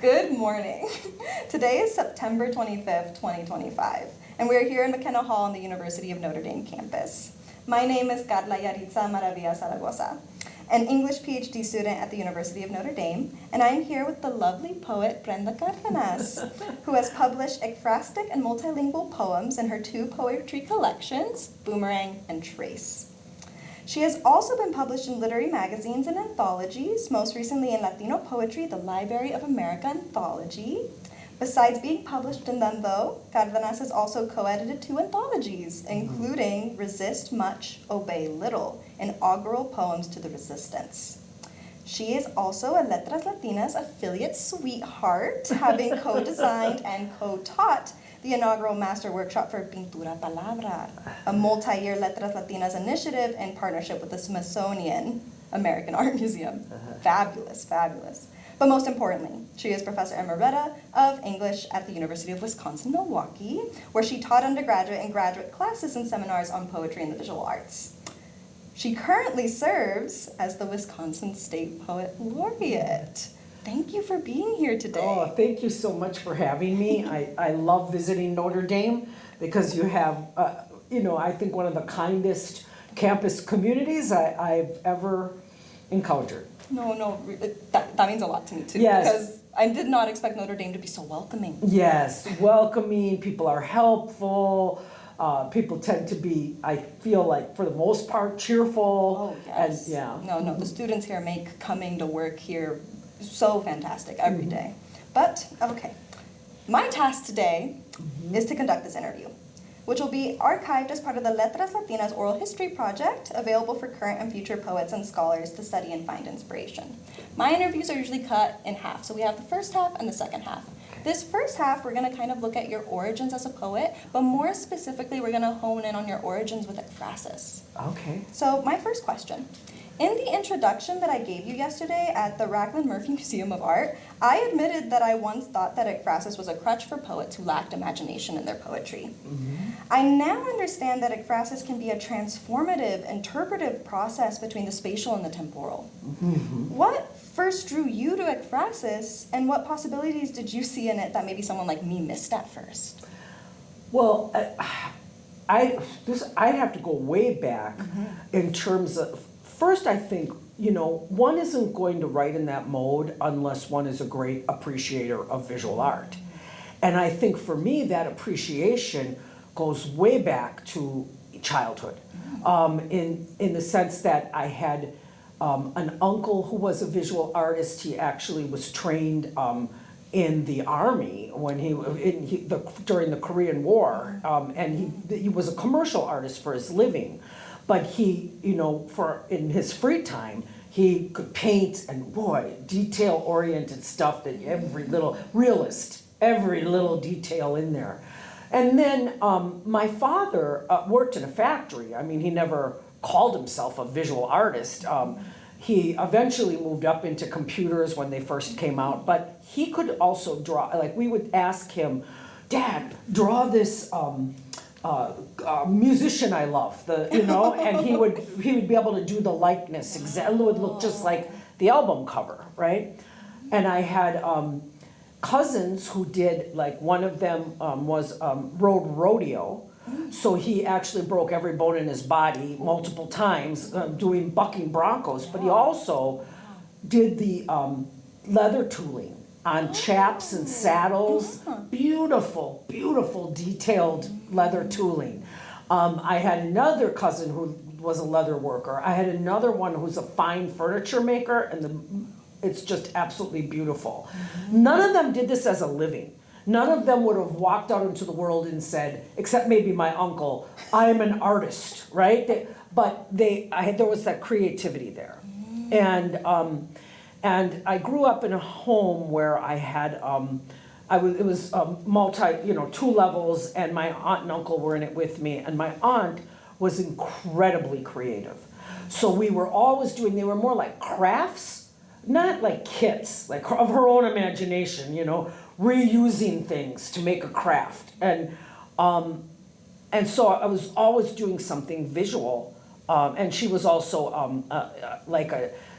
Good morning. Today is September 25th, 2025, and we are here in McKenna Hall on the University of Notre Dame campus. My name is Karla Yaritza, Maravilla, Zaragoza, an English PhD student at the University of Notre Dame, and I am here with the lovely poet Brenda Cárdenas, who has published ekphrastic and multilingual poems in her two poetry collections, Boomerang and Trace. She has also been published in literary magazines and anthologies, most recently in Latino Poetry, the Library of America Anthology. Besides being published in them, though, Cárdenas has also co-edited two anthologies, including Resist Much, Obey Little, inaugural poems to the resistance. She is also a Letras Latinas affiliate sweetheart, having co-designed and co-taught the inaugural master workshop for Pintura Palabra, a multi-year Letras Latinas initiative in partnership with the Smithsonian American Art Museum. Fabulous, fabulous. But most importantly, she is Professor Emerita of English at the University of Wisconsin-Milwaukee, where she taught undergraduate and graduate classes and seminars on poetry and the visual arts. She currently serves as the Wisconsin State Poet Laureate. Thank you for being here today. Oh, thank you so much for having me. I love visiting Notre Dame because you have, I think one of the kindest campus communities I've ever encountered. No, that means a lot to me too. Yes. Because I did not expect Notre Dame to be so welcoming. Yes, welcoming, people are helpful. People tend to be, I feel like, for the most part, cheerful. Oh, yes. And, yeah. No, the students here make coming to work here so fantastic every day. But, okay, my task today is to conduct this interview, which will be archived as part of the Letras Latinas Oral History Project, available for current and future poets and scholars to study and find inspiration. My interviews are usually cut in half, so we have the first half and the second half. This first half, we're going to kind of look at your origins as a poet, but more specifically, we're going to hone in on your origins with ekphrasis. Okay. So my first question. In the introduction that I gave you yesterday at the Rachlin Murphy Museum of Art, I admitted that I once thought that ekphrasis was a crutch for poets who lacked imagination in their poetry. I now understand that ekphrasis can be a transformative, interpretive process between the spatial and the temporal. What first drew you to ekphrasis, and what possibilities did you see in it that maybe someone like me missed at first? Well, I have to go way back in terms of, first I think, one isn't going to write in that mode unless one is a great appreciator of visual art. And I think for me that appreciation goes way back to childhood, in the sense that I had an uncle who was a visual artist. He actually was trained in the army when during the Korean War, and he was a commercial artist for his living, but he, in his free time, he could paint and detail-oriented stuff that every little detail in there. And then my father worked in a factory. I mean, he never called himself a visual artist. He eventually moved up into computers when they first came out, but he could also draw. Like, we would ask him, "Dad, draw this musician I love," and he would be able to do the likeness. Exactly, it would look just like the album cover, right? And I had cousins who did, like, one of them rode rodeo. So he actually broke every bone in his body multiple times doing bucking broncos, but he also did the leather tooling on chaps and saddles. Beautiful, beautiful detailed leather tooling. I had another cousin who was a leather worker. I had another one who's a fine furniture maker, and it's just absolutely beautiful. None of them did this as a living. None of them would have walked out into the world and said, except maybe my uncle, "I am an artist," right? There was that creativity there. And I grew up in a home where I had, it was two levels, and my aunt and uncle were in it with me, and my aunt was incredibly creative. So we were always they were more like crafts, not like kits, like of her own imagination, reusing things to make a craft. And so I was always doing something visual. And she was also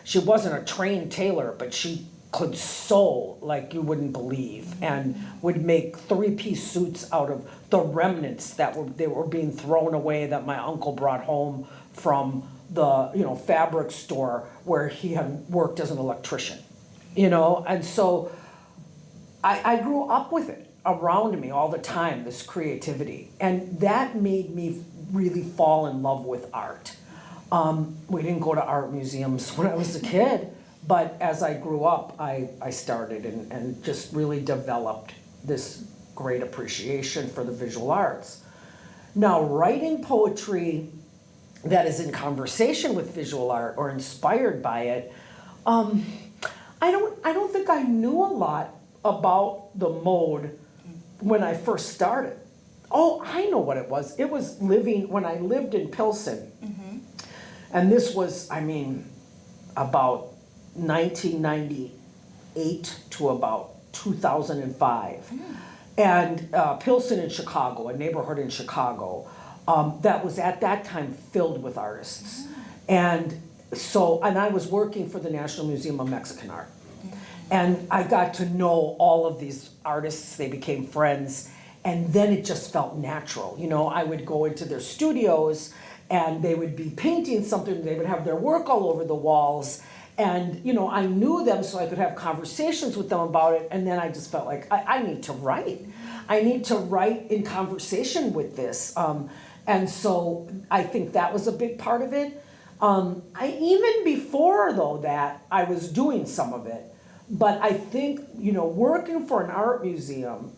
she wasn't a trained tailor, but she could sew like you wouldn't believe, and would make 3-piece suits out of the remnants that were being thrown away that my uncle brought home from the fabric store where he had worked as an electrician, and so I grew up with it around me all the time, this creativity, and that made me really fall in love with art. We didn't go to art museums when I was a kid, but as I grew up, I started and just really developed this great appreciation for the visual arts. Now, writing poetry that is in conversation with visual art or inspired by it, I don't think I knew a lot about the mode when I first started. Oh, I know what it was. It was when I lived in Pilsen. And this was, about 1998 to about 2005. And Pilsen in Chicago, a neighborhood in Chicago, that was at that time filled with artists. And I was working for the National Museum of Mexican Art. And I got to know all of these artists, they became friends, and then it just felt natural. I would go into their studios and they would be painting something, they would have their work all over the walls, and I knew them so I could have conversations with them about it, and then I just felt like I need to write. I need to write in conversation with this. And so I think that was a big part of it. Even before though that, I was doing some of it. But I think, working for an art museum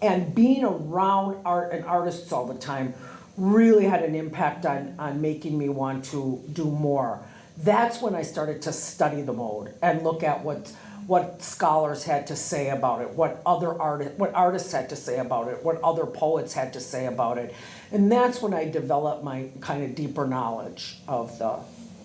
and being around art and artists all the time really had an impact on making me want to do more. That's when I started to study the mode and look at what scholars had to say about it, what artists had to say about it, what other poets had to say about it. And that's when I developed my kind of deeper knowledge of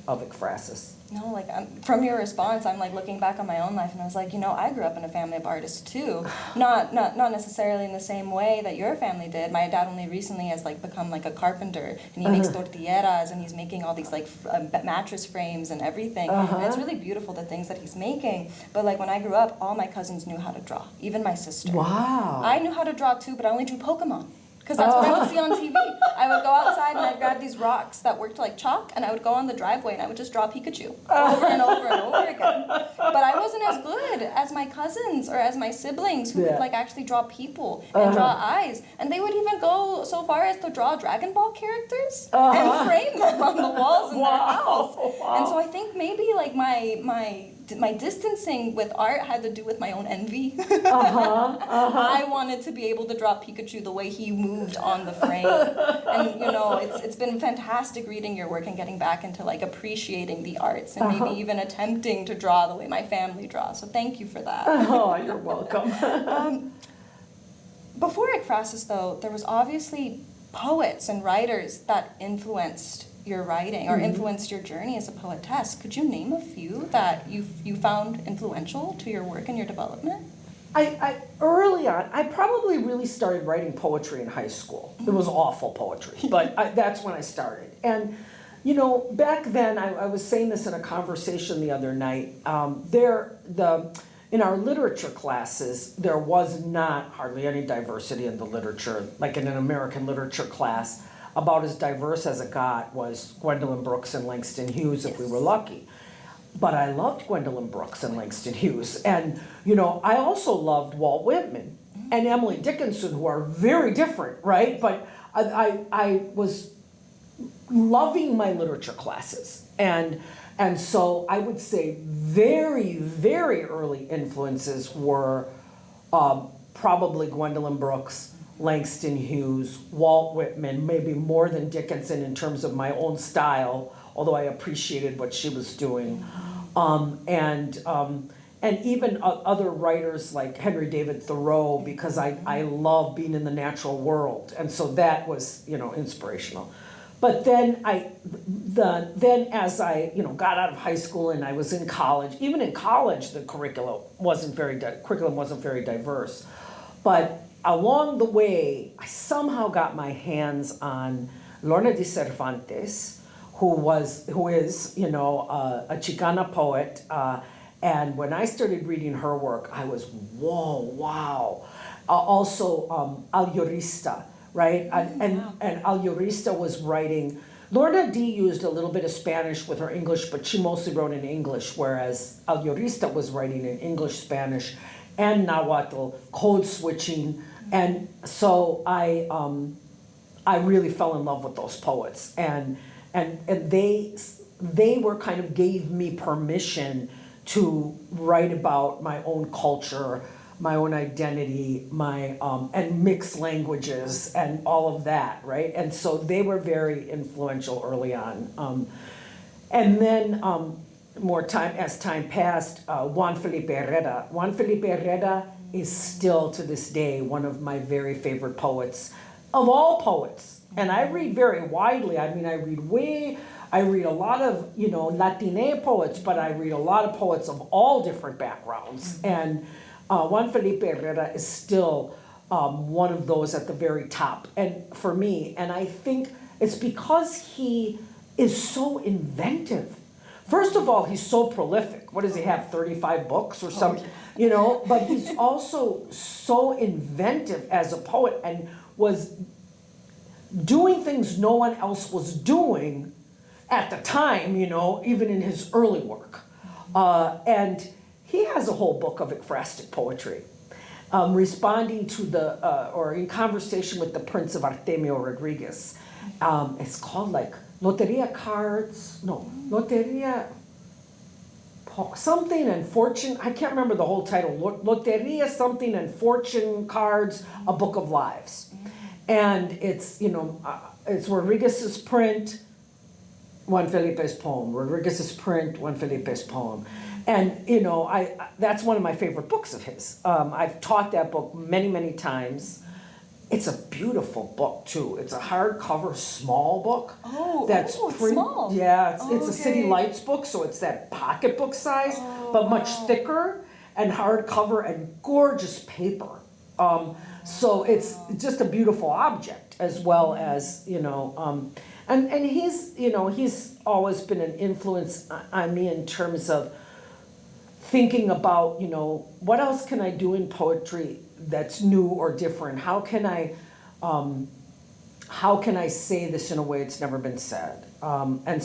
ekphrasis. No, from your response, I'm looking back on my own life, and I was like, I grew up in a family of artists too. Not necessarily in the same way that your family did. My dad only recently has become a carpenter, and he makes tortilleras, and he's making all these mattress frames and everything. And it's really beautiful, the things that he's making. But when I grew up, all my cousins knew how to draw, even my sister. Wow. I knew how to draw too, but I only drew Pokemon. Because that's what I would see on TV. I would go outside and I'd grab these rocks that worked like chalk, and I would go on the driveway and I would just draw Pikachu over and over and over again. But I wasn't as good as my cousins or as my siblings who could actually draw people and draw eyes. And they would even go so far as to draw Dragon Ball characters and frame them on the walls in their house. Wow. And so I think maybe my distancing with art had to do with my own envy. I wanted to be able to draw Pikachu the way he moved on the frame. And it's been fantastic reading your work and getting back into appreciating the arts and maybe even attempting to draw the way my family draws. So thank you for that. Oh, you're welcome. Before ekphrasis though, there was obviously poets and writers that influenced your writing or influenced your journey as a poetess. Could you name a few that you found influential to your work and your development? I early on, I probably really started writing poetry in high school. It was awful poetry, but that's when I started. And back then, I was saying this in a conversation the other night. In our literature classes, there was not hardly any diversity in the literature, like in an American literature class. About as diverse as it got was Gwendolyn Brooks and Langston Hughes, if we were lucky. But I loved Gwendolyn Brooks and Langston Hughes. And, I also loved Walt Whitman and Emily Dickinson, who are very different, right? But I was loving my literature classes. And so I would say very, very early influences were probably Gwendolyn Brooks, Langston Hughes, Walt Whitman, maybe more than Dickinson in terms of my own style, although I appreciated what she was doing. And even other writers like Henry David Thoreau, because I love being in the natural world. And so that was, inspirational. But then as I got out of high school and I was in college, even in college the curriculum wasn't very diverse. But along the way, I somehow got my hands on Lorna de Cervantes, who is a Chicana poet, And when I started reading her work, I was, whoa, wow. Also, Alyorista, right? And Alyorista was writing, Lorna D used a little bit of Spanish with her English, but she mostly wrote in English, whereas Alyorista was writing in English, Spanish, and Nahuatl, code switching. And so I really fell in love with those poets. And they were kind of gave me permission to write about my own culture, my own identity, and mixed languages and all of that, right? And so they were very influential early on. And then as time passed, Juan Felipe Herrera. Juan Felipe Herrera is still to this day one of my very favorite poets of all poets. And I read very widely. I mean, I read a lot of, Latina poets, but I read a lot of poets of all different backgrounds. And Juan Felipe Herrera is still one of those at the very top. And for me, and I think it's because he is so inventive. First of all, he's so prolific. What does he have, 35 books or something? But he's also so inventive as a poet and was doing things no one else was doing at the time, even in his early work. And he has a whole book of ekphrastic poetry, responding to or in conversation with the Prince of Artemio Rodriguez. It's called like Loteria Cards, Loteria, something and Fortune, I can't remember the whole title, Loteria something and Fortune Cards, a Book of Lives. And it's, it's Rodriguez's print, Juan Felipe's poem, Rodriguez's print, Juan Felipe's poem. And, that's one of my favorite books of his. I've taught that book many, many times. It's a beautiful book too. It's a hardcover, small book. It's small. Yeah, it's a City Lights book, so it's that pocketbook size, but much thicker and hardcover and gorgeous paper. So it's just a beautiful object as well as, and he's always been an influence on me in terms of thinking about, what else can I do in poetry that's new or different? How can I say this in a way it's never been said? And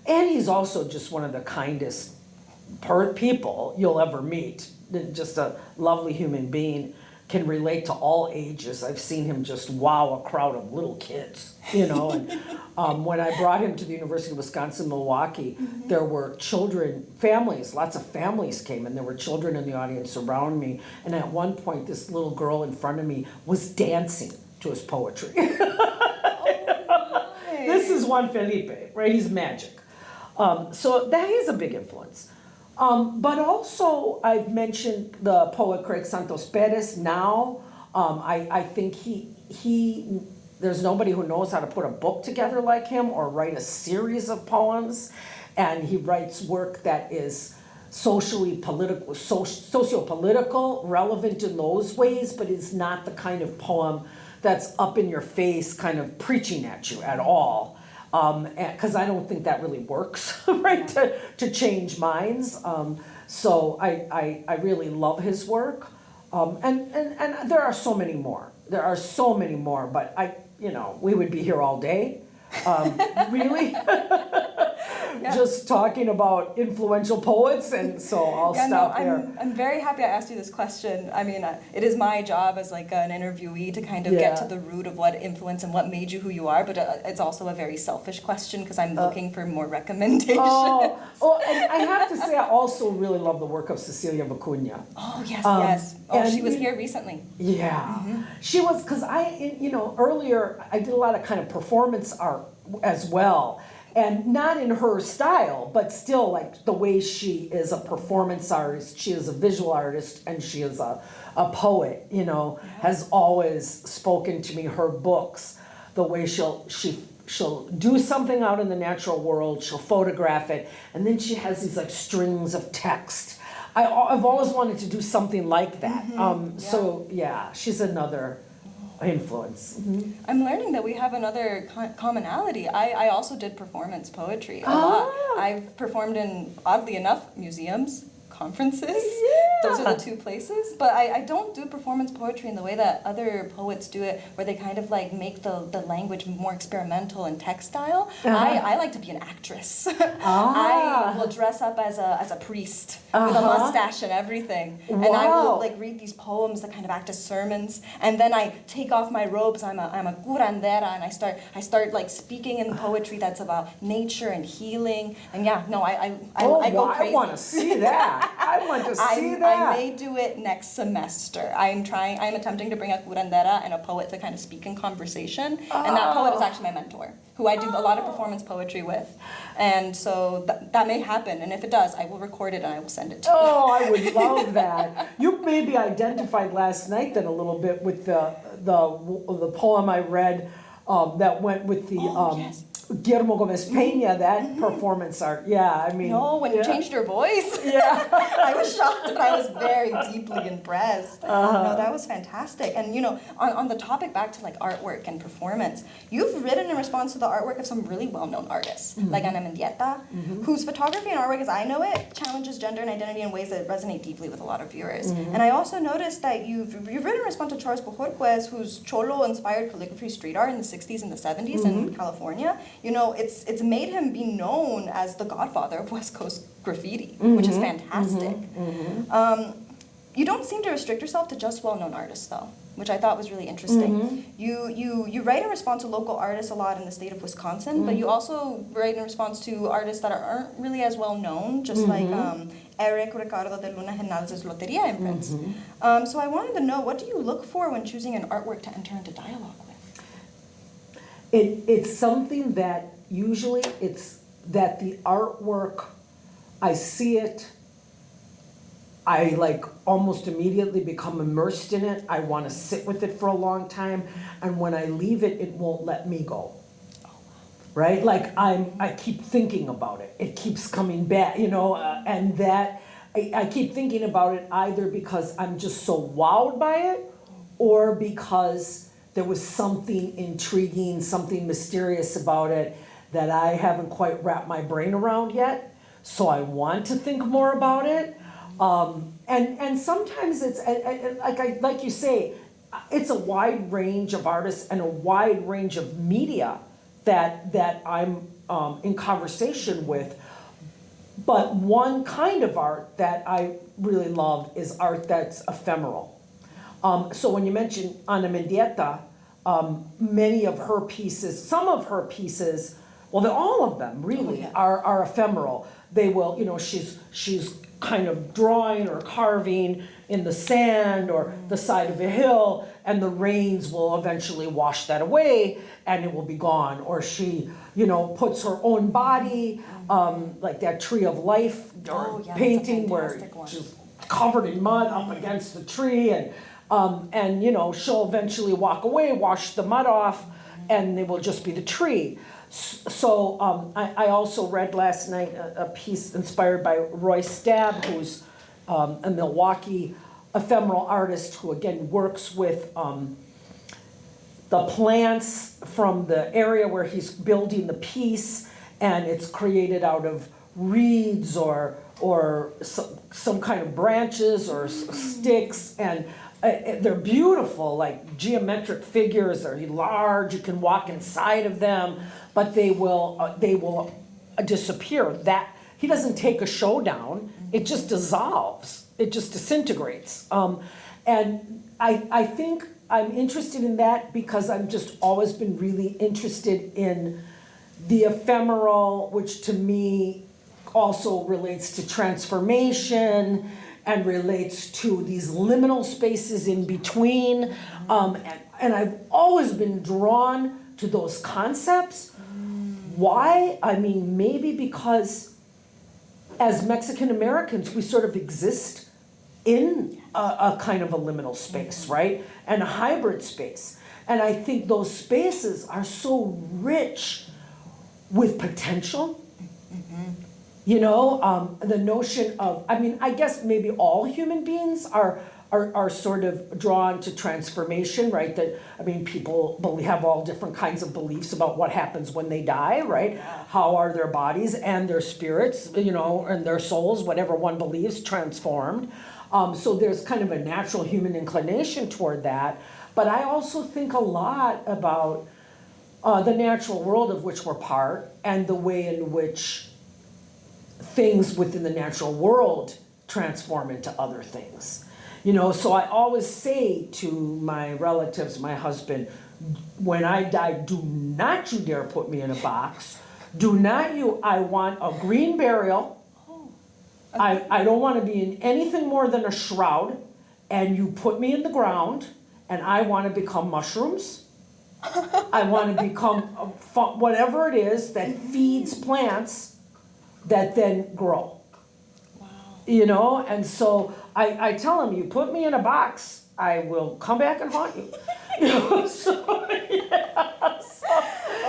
he's also just one of the kindest people you'll ever meet. Just a lovely human being, can relate to all ages. I've seen him just wow a crowd of little kids, And when I brought him to the University of Wisconsin-Milwaukee, there were families, lots of families came, and there were children in the audience around me. And at one point, this little girl in front of me was dancing to his poetry. This is Juan Felipe, right? He's magic. So that is a big influence. But also, I've mentioned the poet Craig Santos Perez now. I think there's nobody who knows how to put a book together like him or write a series of poems. And he writes work that is socio-political, relevant in those ways, but is not the kind of poem that's up in your face, kind of preaching at you at all. Because I don't think that really works, right, to change minds. So I really love his work. And there are so many more. But we would be here all day. Really? Just talking about influential poets, and so I'll stop there. I'm very happy I asked you this question. I mean, it is my job as like an interviewee to kind of get to the root of what influence and what made you who you are, but it's also a very selfish question because I'm looking for more recommendations. And I have to say I also really love the work of Cecilia Vicuña. Oh, yes. Oh, she was here recently. Yeah. Mm-hmm. She was, because earlier I did a lot of kind of performance art as well. And not in her style, but still like the way she is a performance artist, she is a visual artist, and she is a poet, has always spoken to me. Her books, the way she'll do something out in the natural world, she'll photograph it, and then she has these like strings of text. I've always wanted to do something like that. So yeah, she's another influence. Mm-hmm. I'm learning that we have another commonality. I also did performance poetry a lot. I've performed in, oddly enough, museums, conferences. Those are the two places. But I don't do performance poetry in the way that other poets do it, where they kind of like make the language more experimental and textile. I like to be an actress. I will dress up as a priest with a mustache and everything. And I will like read these poems that kind of act as sermons. And then I take off my robes. I'm a curandera, and I start like speaking in poetry that's about nature and healing. And yeah, no, I go crazy. I want to see that. I want to see that. I may do it next semester. I'm attempting to bring a curandera and a poet to kind of speak in conversation. And that poet is actually my mentor, who I do a lot of performance poetry with. And so that may happen. And if it does, I will record it and I will send it to you. Oh, I would love that. You maybe identified last night then a little bit with the poem I read that went with the yes. Guillermo Gomez Peña, that performance art. Yeah, I mean. No, when you changed your voice. Yeah. I was shocked, but I was very deeply impressed. No, that was fantastic. And you know, on the topic back to like artwork and performance, you've written in response to the artwork of some really well-known artists, like Ana Mendieta, whose photography and artwork, as I know it, challenges gender and identity in ways that resonate deeply with a lot of viewers. And I also noticed that you've written in response to Charles Bojorquez, whose Cholo-inspired calligraphy street art in the 60s and the 70s in California. You know, it's made him be known as the godfather of West Coast graffiti, which is fantastic. You don't seem to restrict yourself to just well-known artists, though, which I thought was really interesting. You write in response to local artists a lot in the state of Wisconsin, but you also write in response to artists that aren't really as well-known, just like Eric Ricardo de Luna Genal's Loteria imprints. So I wanted to know, what do you look for when choosing an artwork to enter into dialogue with? It's something that usually it's that the artwork, I see it, I like almost immediately become immersed in it. I want to sit with it for a long time, and when I leave it, it won't let me go. Right? Like I keep thinking about it. It keeps coming back, you know, and that I keep thinking about it either because I'm just so wowed by it, or because there was something intriguing, something mysterious about it that I haven't quite wrapped my brain around yet. So I want to think more about it. And sometimes it's like you say, it's a wide range of artists and a wide range of media that I'm in conversation with. But one kind of art that I really love is art that's ephemeral. So when you mention Ana Mendieta, many of her pieces, some of her pieces, well, all of them really are ephemeral. They will, you know, she's kind of drawing or carving in the sand or the side of a hill, and the rains will eventually wash that away and it will be gone. Or she, you know, puts her own body, like that Tree of Life or painting where she's covered in mud up against the tree, and you know, she'll eventually walk away, wash the mud off, and it will just be the tree. So I also read last night a piece inspired by Roy Stabb, who's a Milwaukee ephemeral artist who again works with the plants from the area where he's building the piece, and it's created out of reeds or some kind of branches or sticks, and they're beautiful, like geometric figures. They're large. You can walk inside of them, but they will disappear. That he doesn't take a show down. It just dissolves. It just disintegrates. And I think I'm interested in that because I've just always been really interested in the ephemeral, which to me also relates to transformation and relates to these liminal spaces in between. And I've always been drawn to those concepts. Why? I mean, maybe because as Mexican Americans, we sort of exist in a kind of a liminal space, right? And a hybrid space. And I think those spaces are so rich with potential. You know, the notion of, I mean, I guess maybe all human beings are are sort of drawn to transformation, right? That, I mean, people have all different kinds of beliefs about what happens when they die, right? Yeah. How are their bodies and their spirits, you know, and their souls, whatever one believes, transformed. So there's kind of a natural human inclination toward that. But I also think a lot about the natural world of which we're part and the way in which things within the natural world transform into other things. You know, so I always say to my relatives, my husband, when I die, do not you dare put me in a box. Do not you, I want a green burial. I don't want to be in anything more than a shroud, and you put me in the ground, and I want to become mushrooms. I want to become whatever it is that feeds plants that then grow. Wow. You know, and so I tell him, you put me in a box, I will come back and haunt you. You know, so, yeah.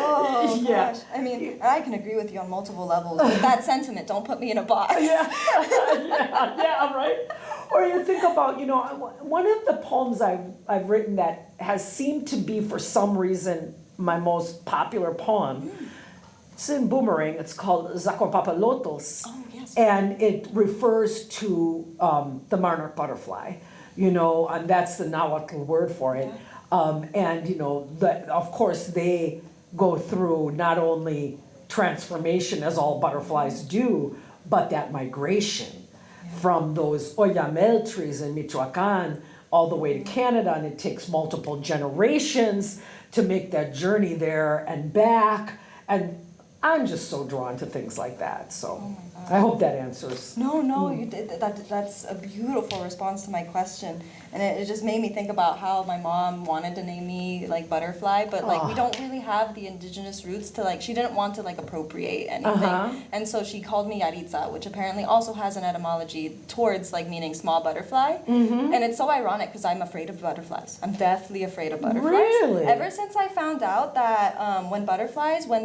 Oh Yeah. gosh. I mean, I can agree with you on multiple levels. With that sentiment, don't put me in a box. Yeah, yeah, right. Or you think about, you know, one of the poems I've written that has seemed to be, for some reason, my most popular poem. It's in Boomerang. It's called Zakopapalotos. Oh, yes. And it refers to the monarch butterfly, you know, and that's the Nahuatl word for it. Yeah. And, you know, of course, they go through not only transformation, as all butterflies do, but that migration from those oyamel trees in Michoacan all the way to Canada, and it takes multiple generations to make that journey there and back. And I'm just so drawn to things like that. So Oh my God. I hope that answers. No, you did that's a beautiful response to my question. And it just made me think about how my mom wanted to name me like Butterfly, but like we don't really have the indigenous roots to like, she didn't want to like appropriate anything. And so she called me Yaritza, which apparently also has an etymology towards like meaning small butterfly. And it's so ironic because I'm afraid of butterflies. I'm deathly afraid of butterflies. Really? Ever since I found out that when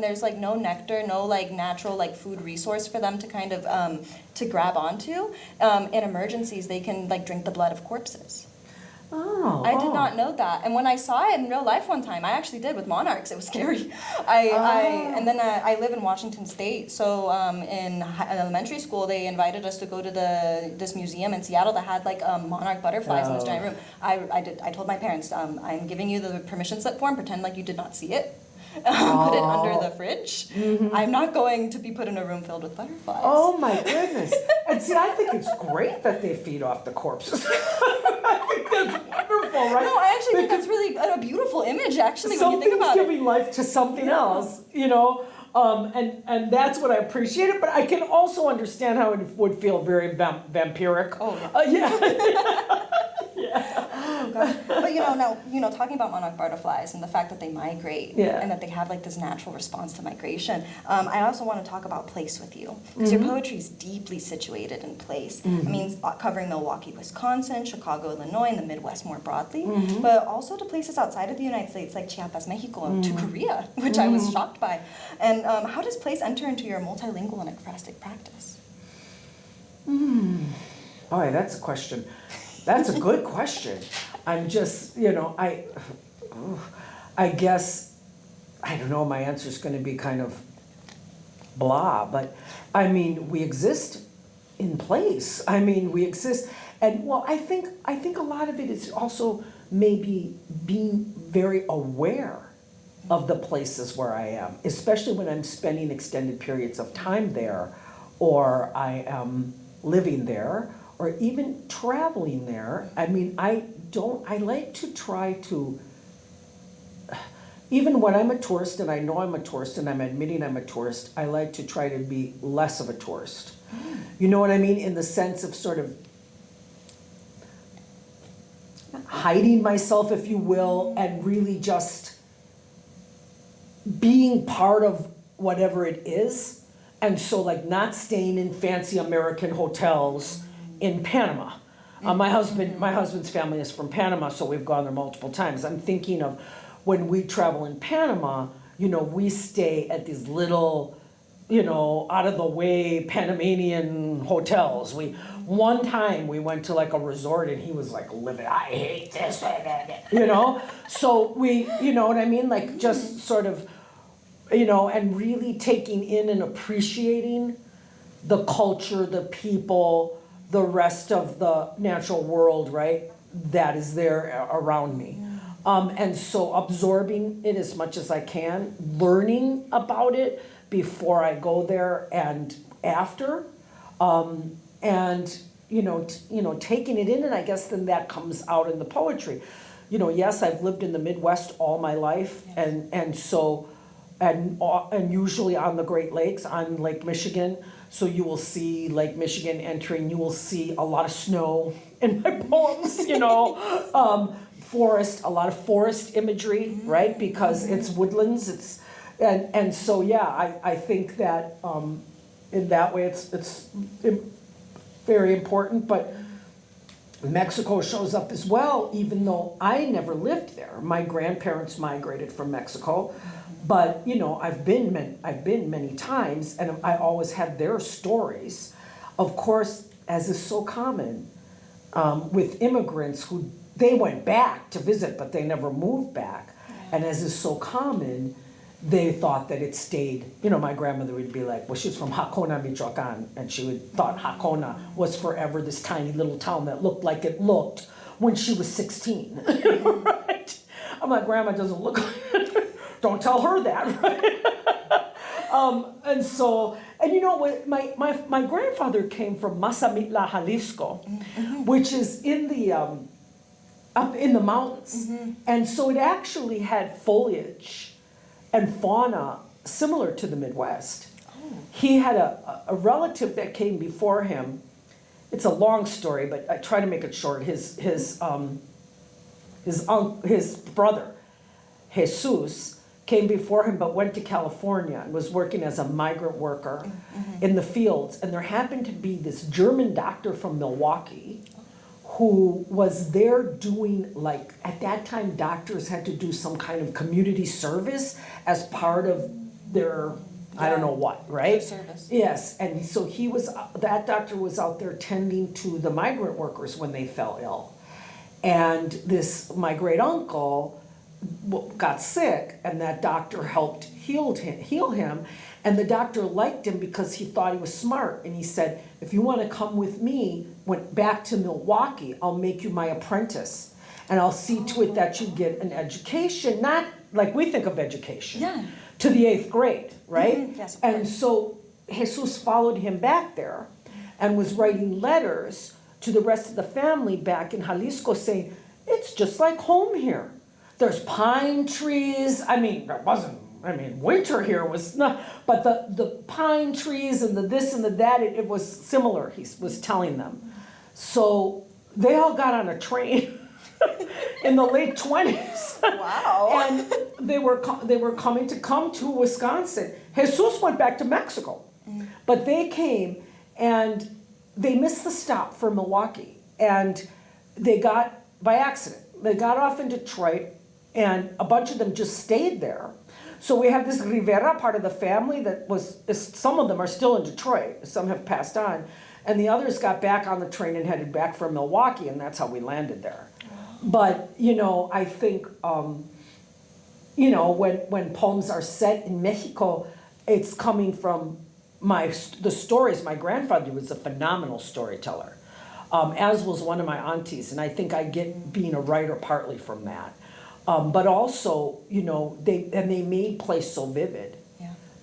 there's like no nectar, no like natural like food resource for them to kind of to grab onto, in emergencies they can like drink the blood of corpses. I did not know that, and when I saw it in real life one time, I actually did with monarchs. It was scary. And then I live in Washington State, so in elementary school they invited us to go to this museum in Seattle that had like monarch butterflies in this giant room. I told my parents, I'm giving you the permission slip form. Pretend like you did not see it. Put it under the fridge. I'm not going to be put in a room filled with butterflies. Oh my goodness. And see, I think it's great that they feed off the corpses. I think that's wonderful, right? No, I actually think that's really a beautiful image, actually, when you think Something's about it. giving life to something else, you know? And that's what I appreciate it, but I can also understand how it would feel very vampiric. Oh, yeah. Yeah. Oh, God. But now, talking about monarch butterflies and the fact that they migrate and that they have like this natural response to migration, I also want to talk about place with you, because your poetry is deeply situated in place. It means covering Milwaukee, Wisconsin, Chicago, Illinois, and the Midwest more broadly, but also to places outside of the United States like Chiapas, Mexico, and to Korea, which I was shocked by. And how does place enter into your multilingual and ekphrastic practice? Boy, that's a question. That's a good question. I'm just, I guess, I don't know, my answer is going to be kind of blah, but I mean, we exist in place. I mean, we exist, and well, I think a lot of it is also maybe being very aware of the places where I am, especially when I'm spending extended periods of time there, or I am living there, or even traveling there. I mean, I like to try to, even when I'm a tourist and I know I'm a tourist and I'm admitting I'm a tourist, I like to try to be less of a tourist. You know what I mean? In the sense of sort of hiding myself, if you will, and really just being part of whatever it is. And so like not staying in fancy American hotels in Panama. My husband's family is from Panama, so we've gone there multiple times. I'm thinking of when we travel in Panama, we stay at these little, out of the way Panamanian hotels. We One time we went to like a resort and he was like livid, I hate this, you know? So we, you know what I mean? Like just sort of, you know, and really taking in and appreciating the culture, the people, the rest of the natural world, right? That is there around me. And so absorbing it as much as I can, learning about it before I go there and after, and taking it in, and I guess then that comes out in the poetry. You know, yes, I've lived in the Midwest all my life, and so, and usually on the Great Lakes, on Lake Michigan. So you will see Lake Michigan entering. You will see a lot of snow in my poems. You know, forest, a lot of forest imagery, right? Because it's woodlands. It's and so yeah, I think that in that way it's very important. But Mexico shows up as well, even though I never lived there. My grandparents migrated from Mexico. But, you know, I've been many times, and I always had their stories. Of course, as is so common with immigrants who, they went back to visit, but they never moved back. And as is so common, they thought that it stayed. You know, my grandmother would be like, well, she's from Jacona, Michoacan, and she would thought Jacona was forever this tiny little town that looked like it looked when she was 16. Right? I'm like, Grandma doesn't look like it. Don't tell her that, right? And so, and you know what, my grandfather came from Mazamitla, Jalisco, which is in the, up in the mountains. And so it actually had foliage and fauna similar to the Midwest. He had a relative that came before him. It's a long story, but I try to make it short. His brother, Jesus, came before him but went to California and was working as a migrant worker in the fields. And there happened to be this German doctor from Milwaukee who was there doing, like, at that time doctors had to do some kind of community service as part of their, I don't know what, right? Service. Yes, and so that doctor was out there tending to the migrant workers when they fell ill. And my great uncle got sick, and that doctor helped heal him, and the doctor liked him because he thought he was smart, and he said, if you want to come with me, went back to Milwaukee, I'll make you my apprentice, and I'll see to it that you get an education, not like we think of education, to the 8th grade, right? Yes, of and course. so Jesus followed him back there and was writing letters to the rest of the family back in Jalisco saying, it's just like home here. There's pine trees. Winter here was not, but the pine trees and the this and the that, it was similar, he was telling them. So they all got on a train in the late 20s. Wow. And they were coming to Wisconsin. Jesus went back to Mexico. But they came and they missed the stop for Milwaukee. And they got, by accident, they got off in Detroit, and a bunch of them just stayed there. So we have this Rivera part of the family that some of them are still in Detroit, some have passed on, and the others got back on the train and headed back for Milwaukee, and that's how we landed there. But, you know, I think, when poems are set in Mexico, it's coming from the stories. My grandfather was a phenomenal storyteller, as was one of my aunties, and I think I get being a writer partly from that. But also, you know, they made place so vivid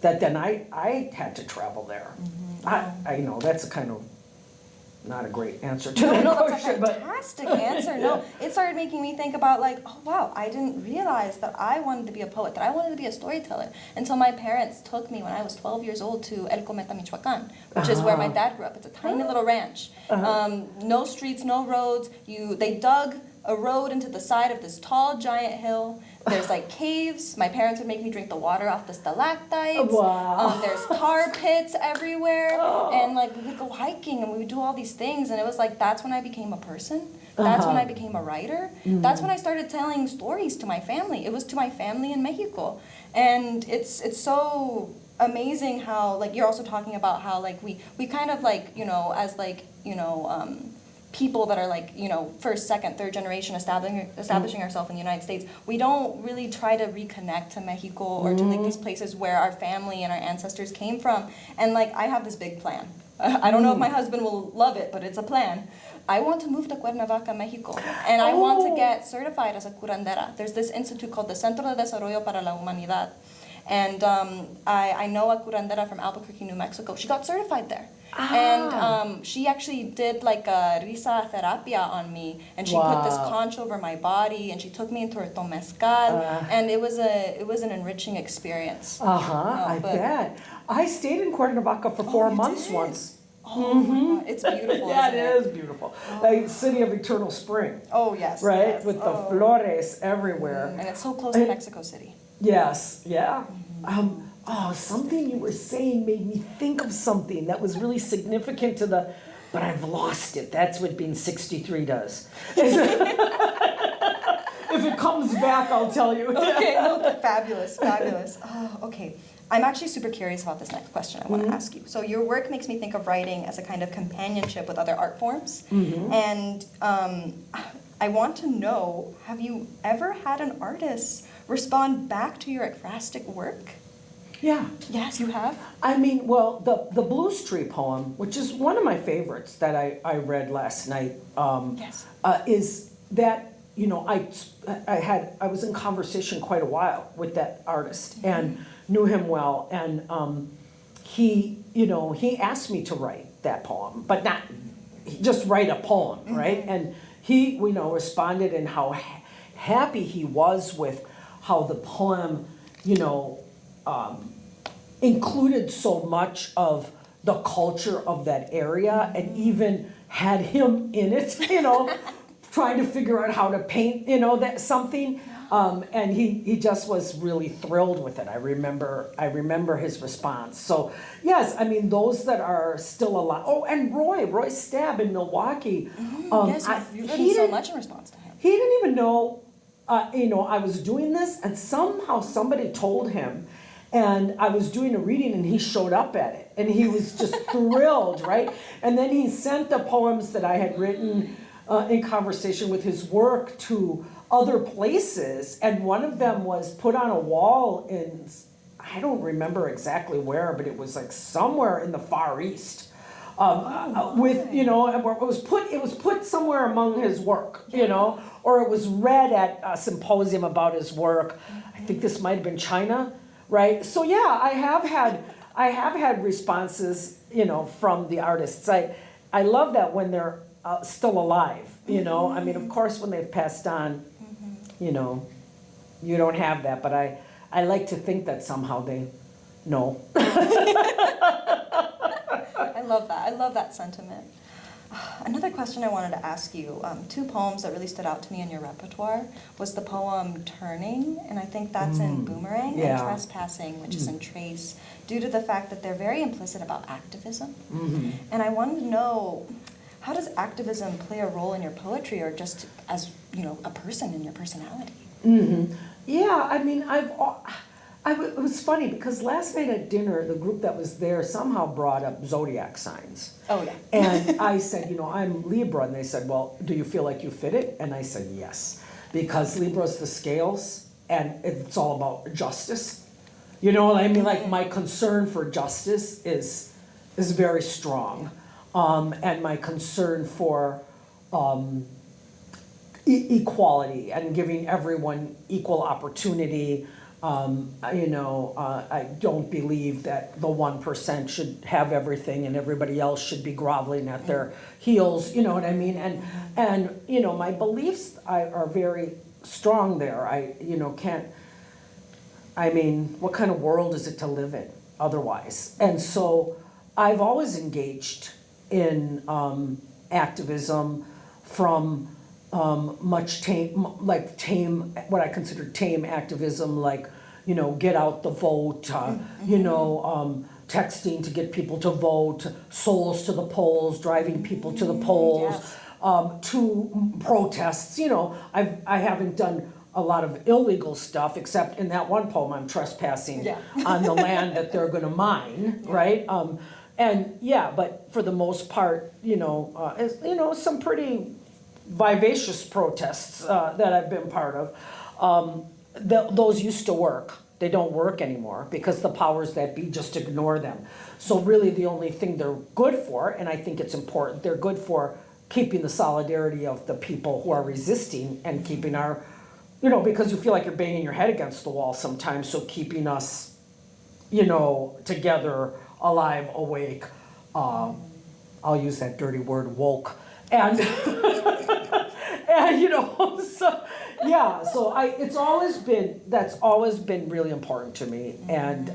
that then I had to travel there. I know that's a kind of not a great answer to that question. That's a fantastic answer. No, it started making me think about like, oh wow, I didn't realize that I wanted to be a poet, that I wanted to be a storyteller until my parents took me when I was 12 years old to El Cometa, Michoacan, which is where my dad grew up. It's a tiny little ranch. No streets, no roads. They dug a road into the side of this tall, giant hill. There's like caves. My parents would make me drink the water off the stalactites. Wow. There's tar pits everywhere. And like we would go hiking and we would do all these things. And it was like, that's when I became a person. That's when I became a writer. That's when I started telling stories to my family. It was to my family in Mexico. And it's so amazing how, like, you're also talking about how, like, we kind of, like, you know, as, like, people that are like, first, second, third generation establishing ourselves in the United States, we don't really try to reconnect to Mexico or to like these places where our family and our ancestors came from. And like, I have this big plan. I don't know if my husband will love it, but it's a plan. I want to move to Cuernavaca, Mexico, and I want to get certified as a curandera. There's this institute called the Centro de Desarrollo para la Humanidad. And I know a curandera from Albuquerque, New Mexico. She got certified there. And she actually did like a risa terapia on me, and she put this conch over my body, and she took me into her tomezcal, and it was an enriching experience. I bet. I stayed in Cuernavaca for 4 months once. Oh my God, it's beautiful. Yeah, isn't it is beautiful. Like city of eternal spring. Oh yes. Right, yes. with the flores everywhere. And it's so close to Mexico City. Yes, yeah. Something you were saying made me think of something that was really significant to but I've lost it. That's what being 63 does. If it comes back, I'll tell you. Okay, no, fabulous. Oh, okay. I'm actually super curious about this next question I want to ask you. So your work makes me think of writing as a kind of companionship with other art forms. And I want to know, have you ever had an artist respond back to your ekphrastic work? Yeah. Yes, you have? I mean, well, the Blues Tree poem, which is one of my favorites that I read last night, is that, I was in conversation quite a while with that artist and knew him well, and he asked me to write that poem, but not just write a poem, right? And he, responded in how happy he was with how the poem, included so much of the culture of that area, and even had him in it, trying to figure out how to paint, that something. And he just was really thrilled with it. I remember his response. So yes, I mean, those that are still alive. Oh, and Roy Stab in Milwaukee. Yes, you've written so much in response to him. He didn't even know, I was doing this, and somehow somebody told him, and I was doing a reading, and he showed up at it, and he was just thrilled, right? And then he sent the poems that I had written in conversation with his work to other places, and one of them was put on a wall in, I don't remember exactly where, but it was like somewhere in the Far East. With, it was put somewhere among his work, or it was read at a symposium about his work. I think this might have been China, right? So yeah, I have had responses, from the artists. I love that when they're still alive, I mean, of course, when they've passed on, you don't have that, but I like to think that somehow they know. I love that sentiment. Another question I wanted to ask you, 2 poems that really stood out to me in your repertoire was the poem Turning, and I think that's in Boomerang, and Trespassing, which is in Trace, due to the fact that they're very implicit about activism. And I wanted to know, how does activism play a role in your poetry, or just as, a person in your personality? Yeah, I mean, it was funny because last night at dinner, the group that was there somehow brought up zodiac signs. Oh, yeah. And I said, I'm Libra, and they said, well, do you feel like you fit it? And I said, yes, because Libra's the scales, and it's all about justice. You know what I mean? Like, my concern for justice is very strong. And my concern for equality and giving everyone equal opportunity. I don't believe that the 1% should have everything and everybody else should be groveling at their heels, you know what I mean? And my beliefs are very strong there. What kind of world is it to live in otherwise? And so I've always engaged in activism from much tame, what I consider tame activism, like, get out the vote, texting to get people to vote, souls to the polls, driving people to the polls, to protests. I haven't done a lot of illegal stuff, except in that one poem, I'm trespassing on the land that they're gonna mine, right? And yeah, but for the most part, some pretty vivacious protests that I've been part of, those used to work. They don't work anymore because the powers that be just ignore them. So really the only thing they're good for, and I think it's important, they're good for keeping the solidarity of the people who are resisting and keeping our, because you feel like you're banging your head against the wall sometimes, so keeping us, together, alive, awake, I'll use that dirty word, woke, and, that's always been really important to me, and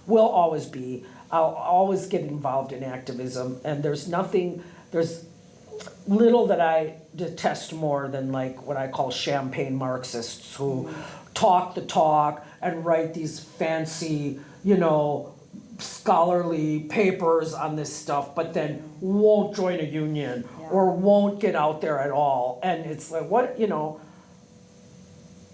will always be. I'll always get involved in activism, and there's little that I detest more than like what I call champagne Marxists who talk the talk and write these fancy, scholarly papers on this stuff, but then won't join a union or won't get out there at all. And it's like,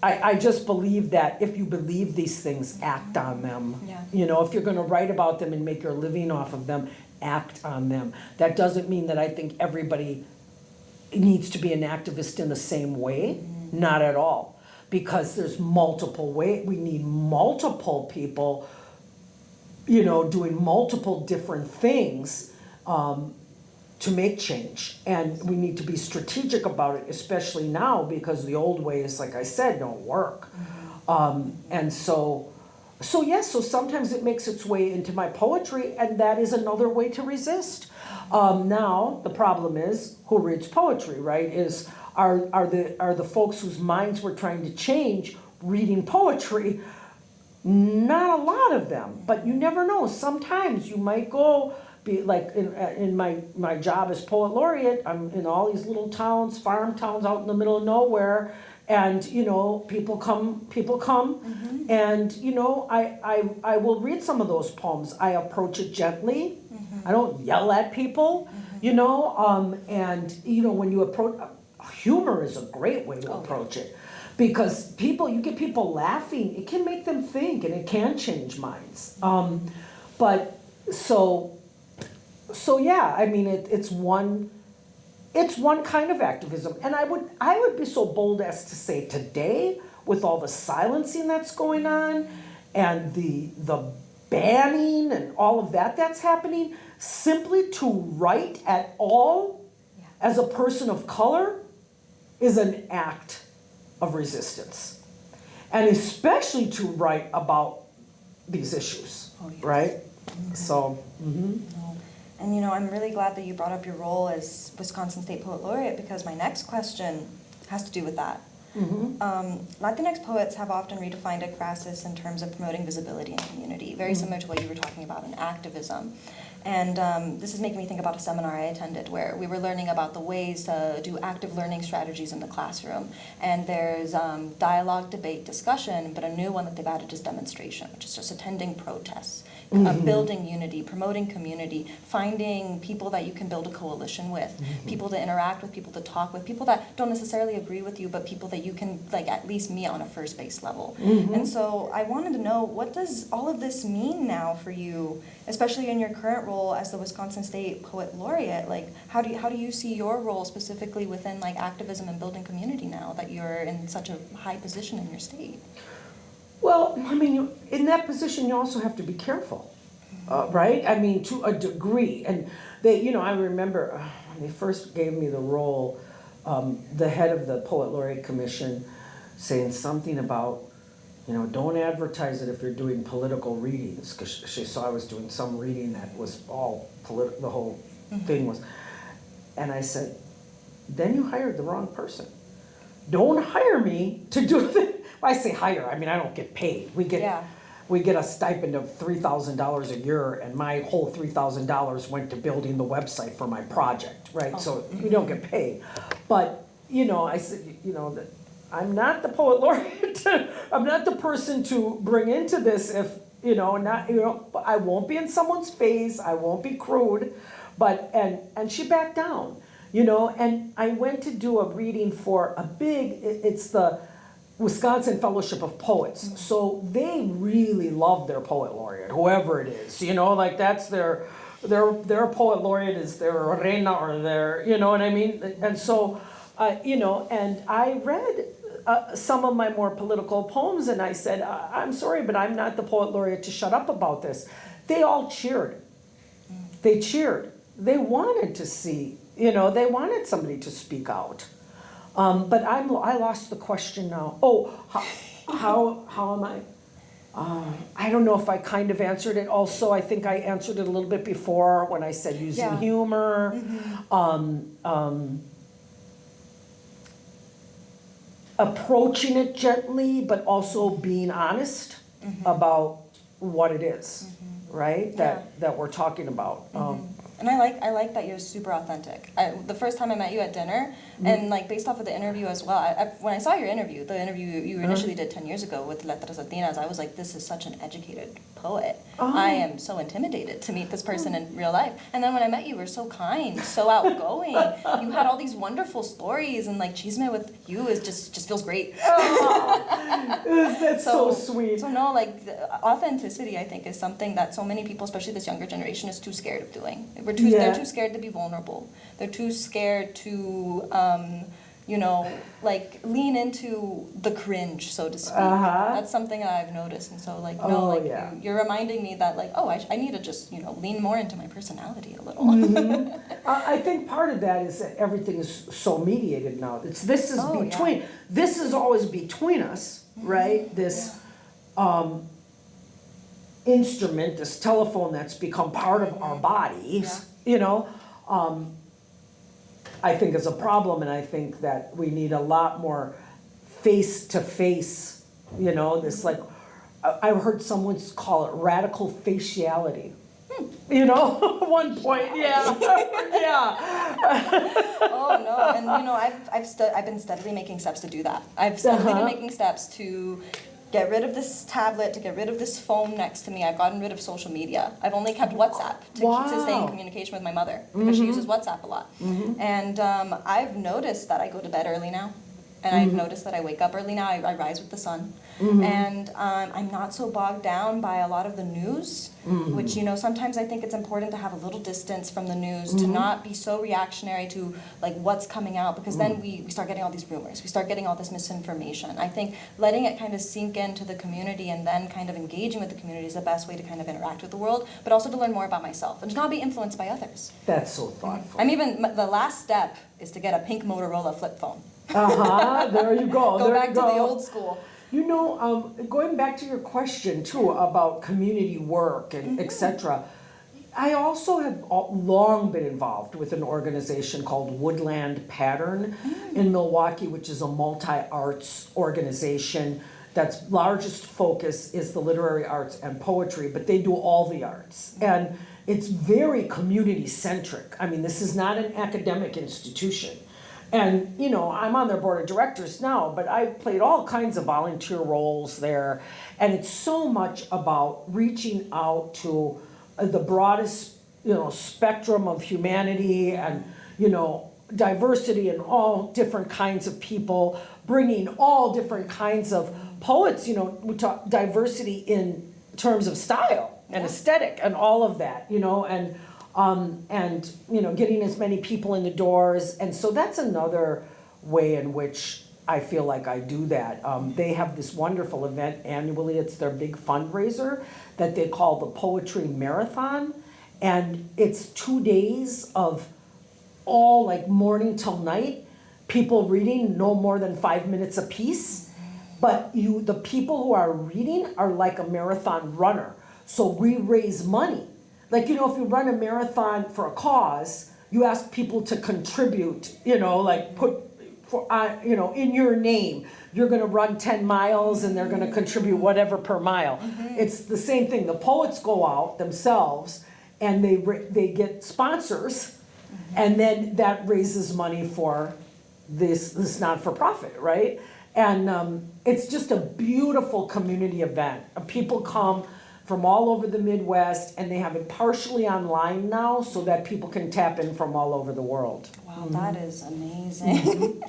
I just believe that if you believe these things, act on them. Yeah. If you're gonna write about them and make your living off of them, act on them. That doesn't mean that I think everybody needs to be an activist in the same way, not at all. Because there's multiple ways, we need multiple people, doing multiple different things to make change. And we need to be strategic about it, especially now, because the old ways, like I said, don't work. And so sometimes it makes its way into my poetry, and that is another way to resist. Now, the problem is, who reads poetry, right? Are the folks whose minds we're trying to change reading poetry? Not a lot of them, but you never know. Sometimes you might go, be like in my job as poet laureate, I'm in all these little towns, farm towns out in the middle of nowhere, and people come, and I will read some of those poems. I approach it gently. I don't yell at people, and when you approach, humor is a great way to approach it. Because you get people laughing, it can make them think, and it can change minds. It's one kind of activism, and I would be so bold as to say today, with all the silencing that's going on, and the banning and all of that's happening, simply to write at all as a person of color is an act of resistance, and especially to write about these issues, right? So, And I'm really glad that you brought up your role as Wisconsin State Poet Laureate, because my next question has to do with that. Latinx poets have often redefined ekphrasis in terms of promoting visibility in the community, very similar to what you were talking about in activism. And this is making me think about a seminar I attended where we were learning about the ways to do active learning strategies in the classroom. And there's dialogue, debate, discussion, but a new one that they've added is demonstration, which is just attending protests, building unity, promoting community, finding people that you can build a coalition with, people to interact with, people to talk with, people that don't necessarily agree with you, but people that you can at least meet on a first base level. And so I wanted to know, what does all of this mean now for you, especially in your current role as the Wisconsin State Poet Laureate? How do you see your role specifically within activism and building community now that you're in such a high position in your state? Well, in that position, you also have to be careful, right? To a degree. And I remember when they first gave me the role, the head of the Poet Laureate Commission saying something about, don't advertise it if you're doing political readings, because she saw I was doing some reading that was all political, the whole thing was. And I said, then you hired the wrong person. Don't hire me to do the, I say hire, I don't get paid. We get a stipend of $3,000 a year, and my whole $3,000 went to building the website for my project, right? So we don't get paid. But, I said, that I'm not the poet laureate. I'm not the person to bring into this if, I won't be in someone's face, I won't be crude, but, and she backed down, and I went to do a reading for it's the Wisconsin Fellowship of Poets. So they really love their poet laureate, whoever it is, that's their their poet laureate is their reina or their, you know what I mean? And so, you know, and I read some of my more political poems and I said, I'm sorry, but I'm not the poet laureate to shut up about this. They all cheered. They cheered. They wanted to see, you know, they wanted somebody to speak out. But I lost the question now. Oh, how am I? I don't know if I kind of answered it. Also, I think I answered it a little bit before when I said using humor. Approaching it gently, but also being honest about what it is, right? That we're talking about. And I like that you're super authentic. The first time I met you at dinner, and like based off of the interview as well, when I saw your interview, the interview you initially did 10 years ago with Letras, Latinas, I was like, this is such an educated poet. I am so intimidated to meet this person in real life. And then when I met you, you were so kind, so outgoing. You had all these wonderful stories, and like chisme with you is just feels great. That's so sweet. So no, like the authenticity, I think, is something that so many people, especially this younger generation, is too scared of doing. They're too scared to be vulnerable. They're too scared to, you know, like lean into the cringe, so to speak. That's something that I've noticed. And so like, no, like you're reminding me that like, oh, I need to just, you know, lean more into my personality a little. I think part of that is that everything is so mediated now. This is always between us, right? This instrument, this telephone that's become part of our bodies, you know, I think is a problem, and I think that we need a lot more face-to-face, you know, this like, I heard someone call it radical faciality. You know, at one point, Oh no, and you know, I've been steadily making steps to do that. I've steadily been making steps to get rid of this tablet, to get rid of this phone next to me. I've gotten rid of social media. I've only kept WhatsApp to stay in communication with my mother because she uses WhatsApp a lot. And I've noticed that I go to bed early now. And I've noticed that I wake up early now. I rise with the sun. And I'm not so bogged down by a lot of the news, which, you know, sometimes I think it's important to have a little distance from the news, to not be so reactionary to like what's coming out, because then we start getting all these rumors. We start getting all this misinformation. I think letting it kind of sink into the community and then kind of engaging with the community is the best way to kind of interact with the world, but also to learn more about myself and to not be influenced by others. That's so thoughtful. The last step is to get a pink Motorola flip phone. There you go. Go back to the old school. You know, going back to your question too about community work and etc. I also have long been involved with an organization called Woodland Pattern in Milwaukee, which is a multi-arts organization that's largest focus is the literary arts and poetry, but they do all the arts. And it's very community centric. I mean, this is not an academic institution. And, you know, I'm on their board of directors now, but I've played all kinds of volunteer roles there. And it's so much about reaching out to the broadest, you know, spectrum of humanity and, you know, diversity in all different kinds of people, bringing all different kinds of poets, you know, we talk diversity in terms of style and aesthetic and all of that, you know, and you know, getting as many people in the doors. And so that's another way in which I feel like I do that. They have this wonderful event annually. It's their big fundraiser that they call the Poetry Marathon. And it's 2 days of all like morning till night, people reading no more than 5 minutes a piece. But the people who are reading are like a marathon runner. So we raise money. Like, you know, if you run a marathon for a cause, you ask people to contribute, you know, like put, you know, in your name, you're going to run 10 miles and they're going to contribute whatever per mile. It's the same thing. The poets go out themselves and they get sponsors, and then that raises money for this not-for-profit, right? And it's just a beautiful community event. People come from all over the Midwest, and they have it partially online now so that people can tap in from all over the world. Wow, that is amazing.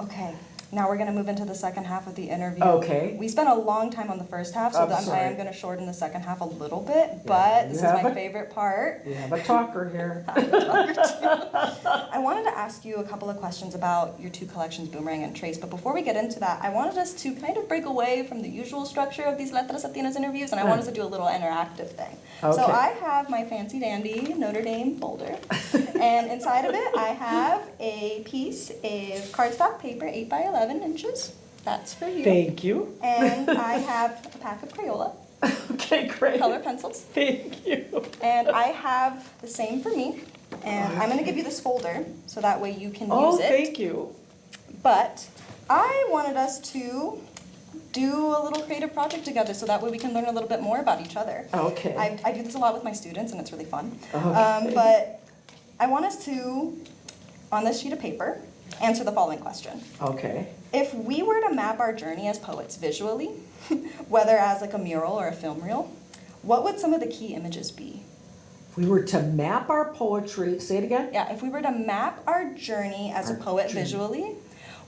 Okay, Now we're going to move into the second half of the interview. Okay. We spent a long time on the first half, so I'm I sorry. am going to shorten the second half a little bit, but you this is have my a- favorite part. You have a talker here. I wanted to ask you a couple of questions about your two collections, Boomerang and Trace, but before we get into that, I wanted us to kind of break away from the usual structure of these Letras Latinas interviews, and I want us to do a little interactive thing. So Okay. I have my fancy dandy Notre Dame folder, and inside of it I have a piece of cardstock paper, 8 by 11 inches. That's for you. Thank you. And I have a pack of Crayola, Okay, great. color pencils. Thank you. And I have the same for me. And I'm going to give you this folder so that way you can Oh, use it. thank you. But I wanted us to do a little creative project together so that way we can learn a little bit more about each other. Okay. I do this a lot with my students and it's really fun. Okay. But I want us to, on this sheet of paper, answer the following question. Okay. If we were to map our journey as poets visually, whether as like a mural or a film reel, what would some of the key images be? If we were to map our poetry, say it again? Yeah, if we were to map our journey as a Our poet journey. visually,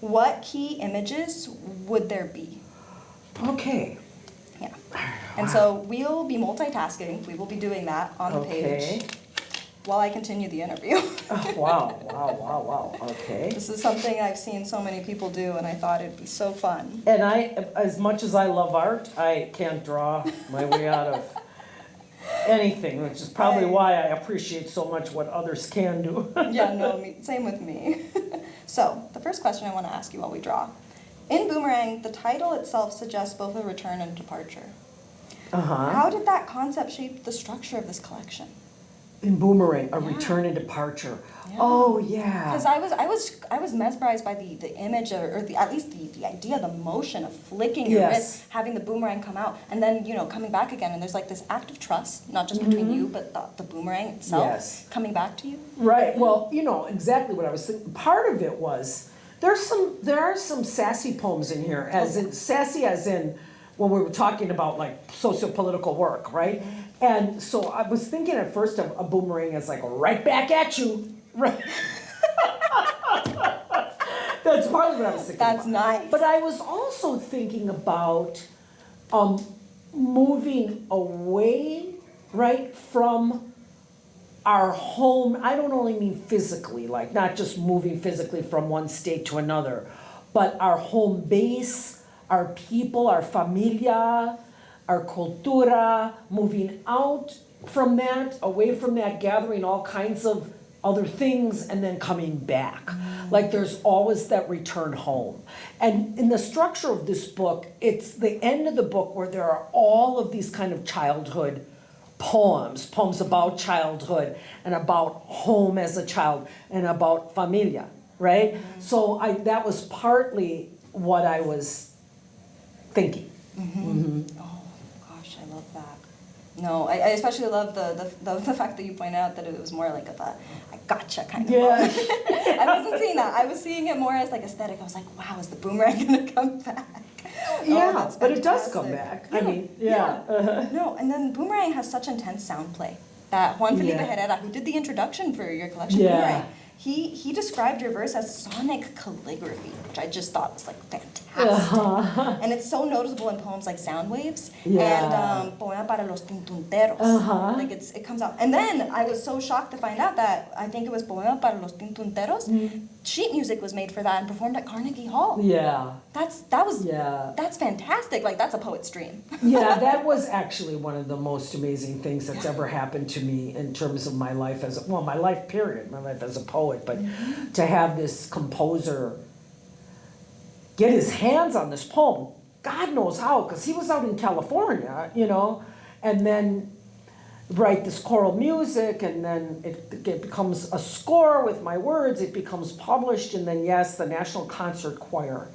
what key images would there be? Okay. Yeah. And so we'll be multitasking. We will be doing that on the Okay. page while I continue the interview. Oh, wow. Okay. This is something I've seen so many people do, and I thought it'd be so fun. And I, as much as I love art, I can't draw my way out of anything, which is probably why I appreciate so much what others can do. Yeah, no, same with me. So, the first question I want to ask you while we draw. In Boomerang, the title itself suggests both a return and departure. Uh-huh. How did that concept shape the structure of this collection? In Boomerang, a Yeah. return and departure. Yeah. Oh, yeah. Because I was mesmerized by the image or at least the idea, the motion of flicking your Yes. wrist, having the boomerang come out, and then coming back again. And there's like this act of trust, not just between you, but the boomerang itself Yes. coming back to you. Right, well, exactly what I was thinking. Part of it was, there are some sassy poems in here, sassy as in when we were talking about like socio-political work, right? And so I was thinking at first of a boomerang as like right back at you, right? That's partly what I was thinking That's about. nice. But I was also thinking about moving away, right, from our home. I don't only mean physically, like not just moving physically from one state to another, but our home base, our people, our familia, our cultura, moving out from that, away from that, gathering all kinds of other things and then coming back. Like there's always that return home. And in the structure of this book, it's the end of the book where there are all of these kind of childhood poems about childhood and about home as a child and about familia, right? So that was partly what I was thinking. Oh gosh, I love that. No, I especially love the fact that you point out that it was more like a I gotcha kind of Yeah. moment. I wasn't seeing that. I was seeing it more as like aesthetic. I was like, wow, is the boomerang gonna come back? Yeah, that's but it does come fantastic. back. I mean, yeah. No, and then Boomerang has such intense sound play that Juan Felipe Yeah. Herrera, who did the introduction for your collection, Yeah. Boomerang, he described your verse as sonic calligraphy, which I just thought was like fantastic. And it's so noticeable in poems like Sound Waves Yeah. and Poema para los Tintunteros. Like it comes out. And then I was so shocked to find out that I think it was Poema para los Tintunteros. Sheet music was made for that and performed at Carnegie Hall. Yeah. That's fantastic. Like that's a poet's dream. Yeah, that was actually one of the most amazing things that's ever happened to me in terms of my life my life period, my life as a poet, but to have this composer get his hands on this poem, God knows how, because he was out in California, and then write this choral music, and then it becomes a score with my words, it becomes published, and then yes, the National Concert Choir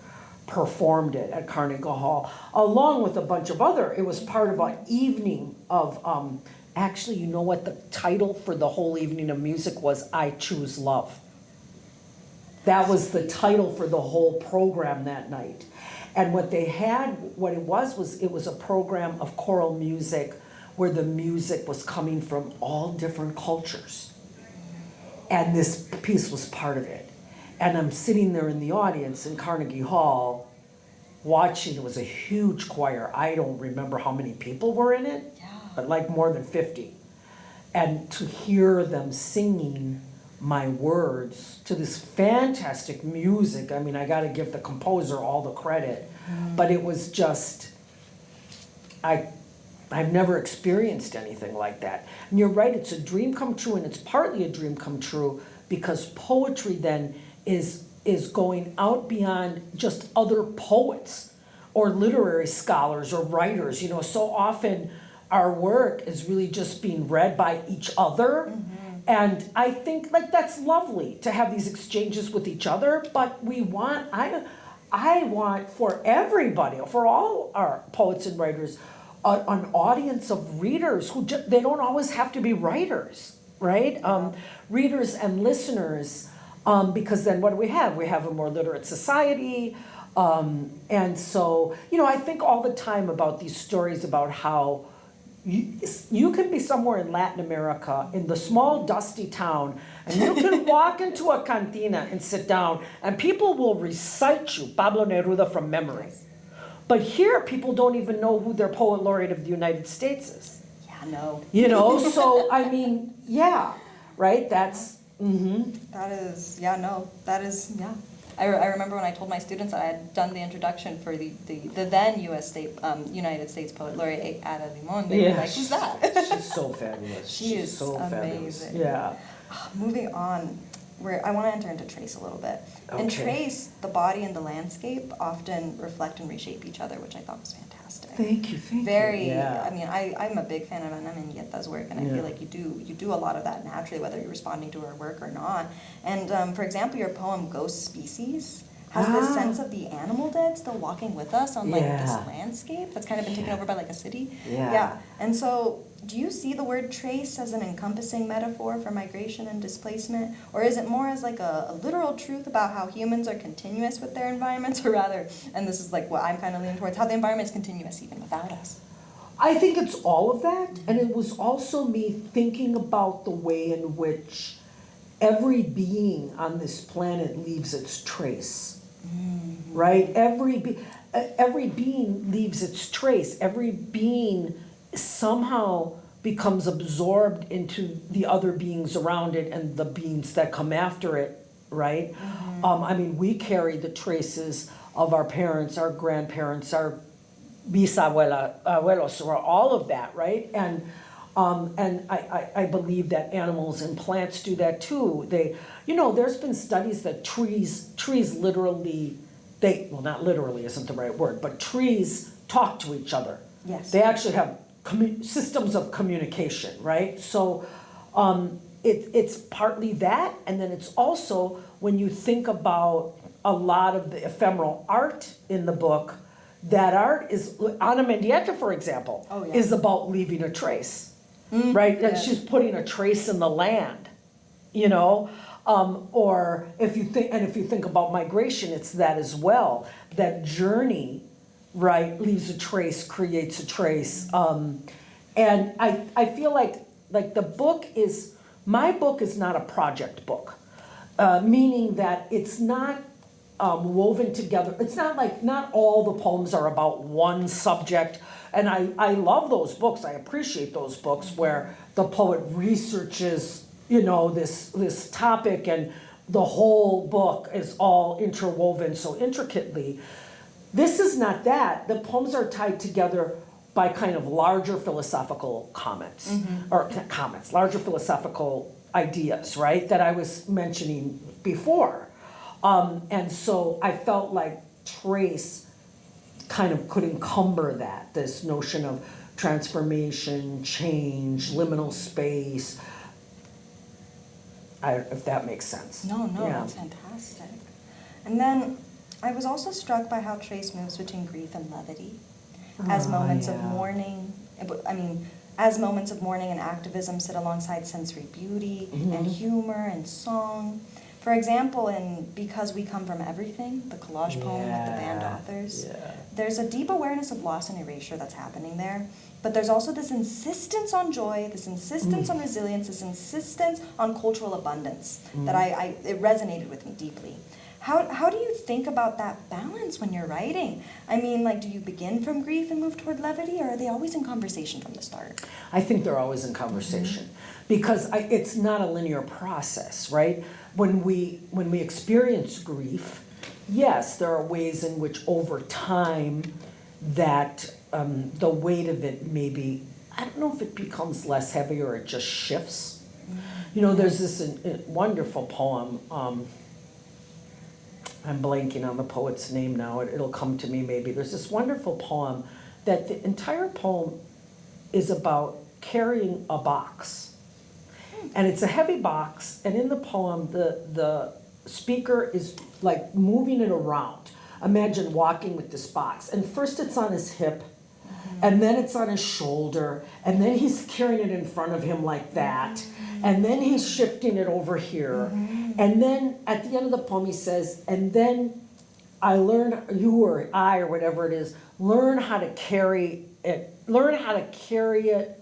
performed it at Carnegie Hall, along with a bunch of it was part of an evening of, actually, you know what the title for the whole evening of music was? I Choose Love. That was the title for the whole program that night. And what it was a program of choral music where the music was coming from all different cultures. And this piece was part of it. And I'm sitting there in the audience in Carnegie Hall watching. It was a huge choir. I don't remember how many people were in it, but like more than 50. And to hear them singing my words to this fantastic music, I mean, I got to give the composer all the credit, but it was just, I've never experienced anything like that. And you're right, it's a dream come true, and it's partly a dream come true because poetry then is going out beyond just other poets or literary scholars or writers. You know, so often our work is really just being read by each other. And I think like that's lovely to have these exchanges with each other, but I want for everybody, for all our poets and writers, an audience of readers who they don't always have to be writers, right? Readers and listeners, because then what do we have? We have a more literate society. And so, you know, I think all the time about these stories about how you can be somewhere in Latin America, in the small dusty town, and you can walk into a cantina and sit down, and people will recite you Pablo Neruda from memory. But here, people don't even know who their poet laureate of the United States is. Yeah, no. You know, so I mean, yeah, right? That's, That is, yeah, no, that is, yeah. I remember when I told my students that I had done the introduction for the then United States Poet Laureate Ada Limon. They were like, who's that? She's so fabulous. She's so amazing. Fabulous. Yeah. Moving on, I want to enter into Trace a little bit. In Trace, the body and the landscape often reflect and reshape each other, which I thought was fantastic. Thank you. Very, Yeah. I mean, I'm a big fan of Ana Mendieta's work, and I feel like you do a lot of that naturally, whether you're responding to her work or not. And for example, your poem Ghost Species has this sense of the animal dead still walking with us on like this landscape that's kind of been taken over by like a city. Yeah. And so, do you see the word trace as an encompassing metaphor for migration and displacement? Or is it more as like a literal truth about how humans are continuous with their environments, or rather, and this is like what I'm kind of leaning towards, how the environment is continuous even without us? I think it's all of that, and it was also me thinking about the way in which every being on this planet leaves its trace, right? Every being leaves its trace. Every being somehow becomes absorbed into the other beings around it and the beings that come after it, right? I mean, we carry the traces of our parents, our grandparents, our abuelos, or all of that, right? And I believe that animals and plants do that too. There's been studies that trees literally, well, not literally isn't the right word, but trees talk to each other. Yes. They actually have systems of communication, right? So it's partly that, and then it's also when you think about a lot of the ephemeral art in the book, that art is, Ana Mendieta, for example, is about leaving a trace, right? And she's putting a trace in the land, you know? Or if you think about migration, it's that as well. That journey, right, leaves a trace, creates a trace. And I feel like my book is not a project book, meaning that it's not woven together. It's not like, not all the poems are about one subject. And I love those books. I appreciate those books where the poet researches, this topic, and the whole book is all interwoven so intricately. This is not that. The poems are tied together by kind of larger philosophical comments, larger philosophical ideas, right, that I was mentioning before. And so I felt like Trace kind of could encumber that, this notion of transformation, change, liminal space, if that makes sense. No, that's fantastic. And then I was also struck by how Trace moves between grief and levity as moments of mourning. As moments of mourning and activism sit alongside sensory beauty and humor and song. For example, in Because We Come From Everything, the collage poem with the band authors, there's a deep awareness of loss and erasure that's happening there, but there's also this insistence on joy, this insistence on resilience, this insistence on cultural abundance that it resonated with me deeply. How do you think about that balance when you're writing? I mean, like, do you begin from grief and move toward levity, or are they always in conversation from the start? I think they're always in conversation because it's not a linear process, right? When we experience grief, yes, there are ways in which over time that the weight of it maybe, I don't know if it becomes less heavy or it just shifts. You know, there's this wonderful poem, I'm blanking on the poet's name now, it'll come to me maybe. There's this wonderful poem that the entire poem is about carrying a box. And it's a heavy box, and in the poem, the speaker is like moving it around. Imagine walking with this box, and first it's on his hip, and then it's on his shoulder, and then he's carrying it in front of him like that, and then he's shifting it over here. And then at the end of the poem he says, and then I learned, you or I or whatever it is, learn how to carry it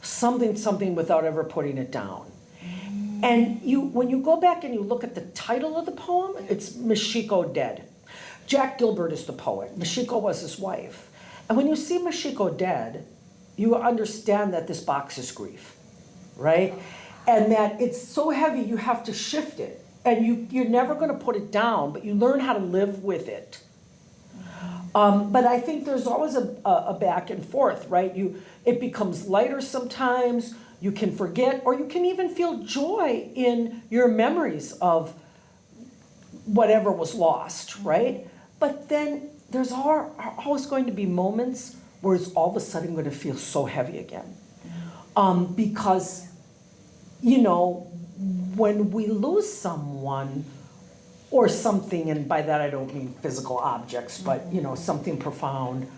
something without ever putting it down. And when you go back and you look at the title of the poem, it's Mashiko Dead. Jack Gilbert is the poet. Mashiko was his wife. And when you see Mashiko dead, you understand that this box is grief, right? And that it's so heavy you have to shift it. And you're never going to put it down, but you learn how to live with it. But I think there's always a back and forth, right? It becomes lighter sometimes, you can forget, or you can even feel joy in your memories of whatever was lost, right? But then there's always going to be moments where it's all of a sudden going to feel so heavy again. Because, you know, when we lose someone or something, and by that I don't mean physical objects, but, you know, something profound,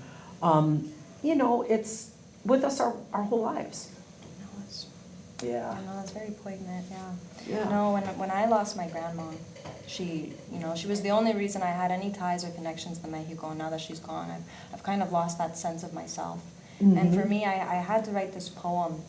you know, it's with us our whole lives. Yeah. I know, that's very poignant, yeah. Yeah. No, when I lost my grandma, she was the only reason I had any ties or connections to Mexico, and now that she's gone, I've kind of lost that sense of myself. And for me, I had to write this poem.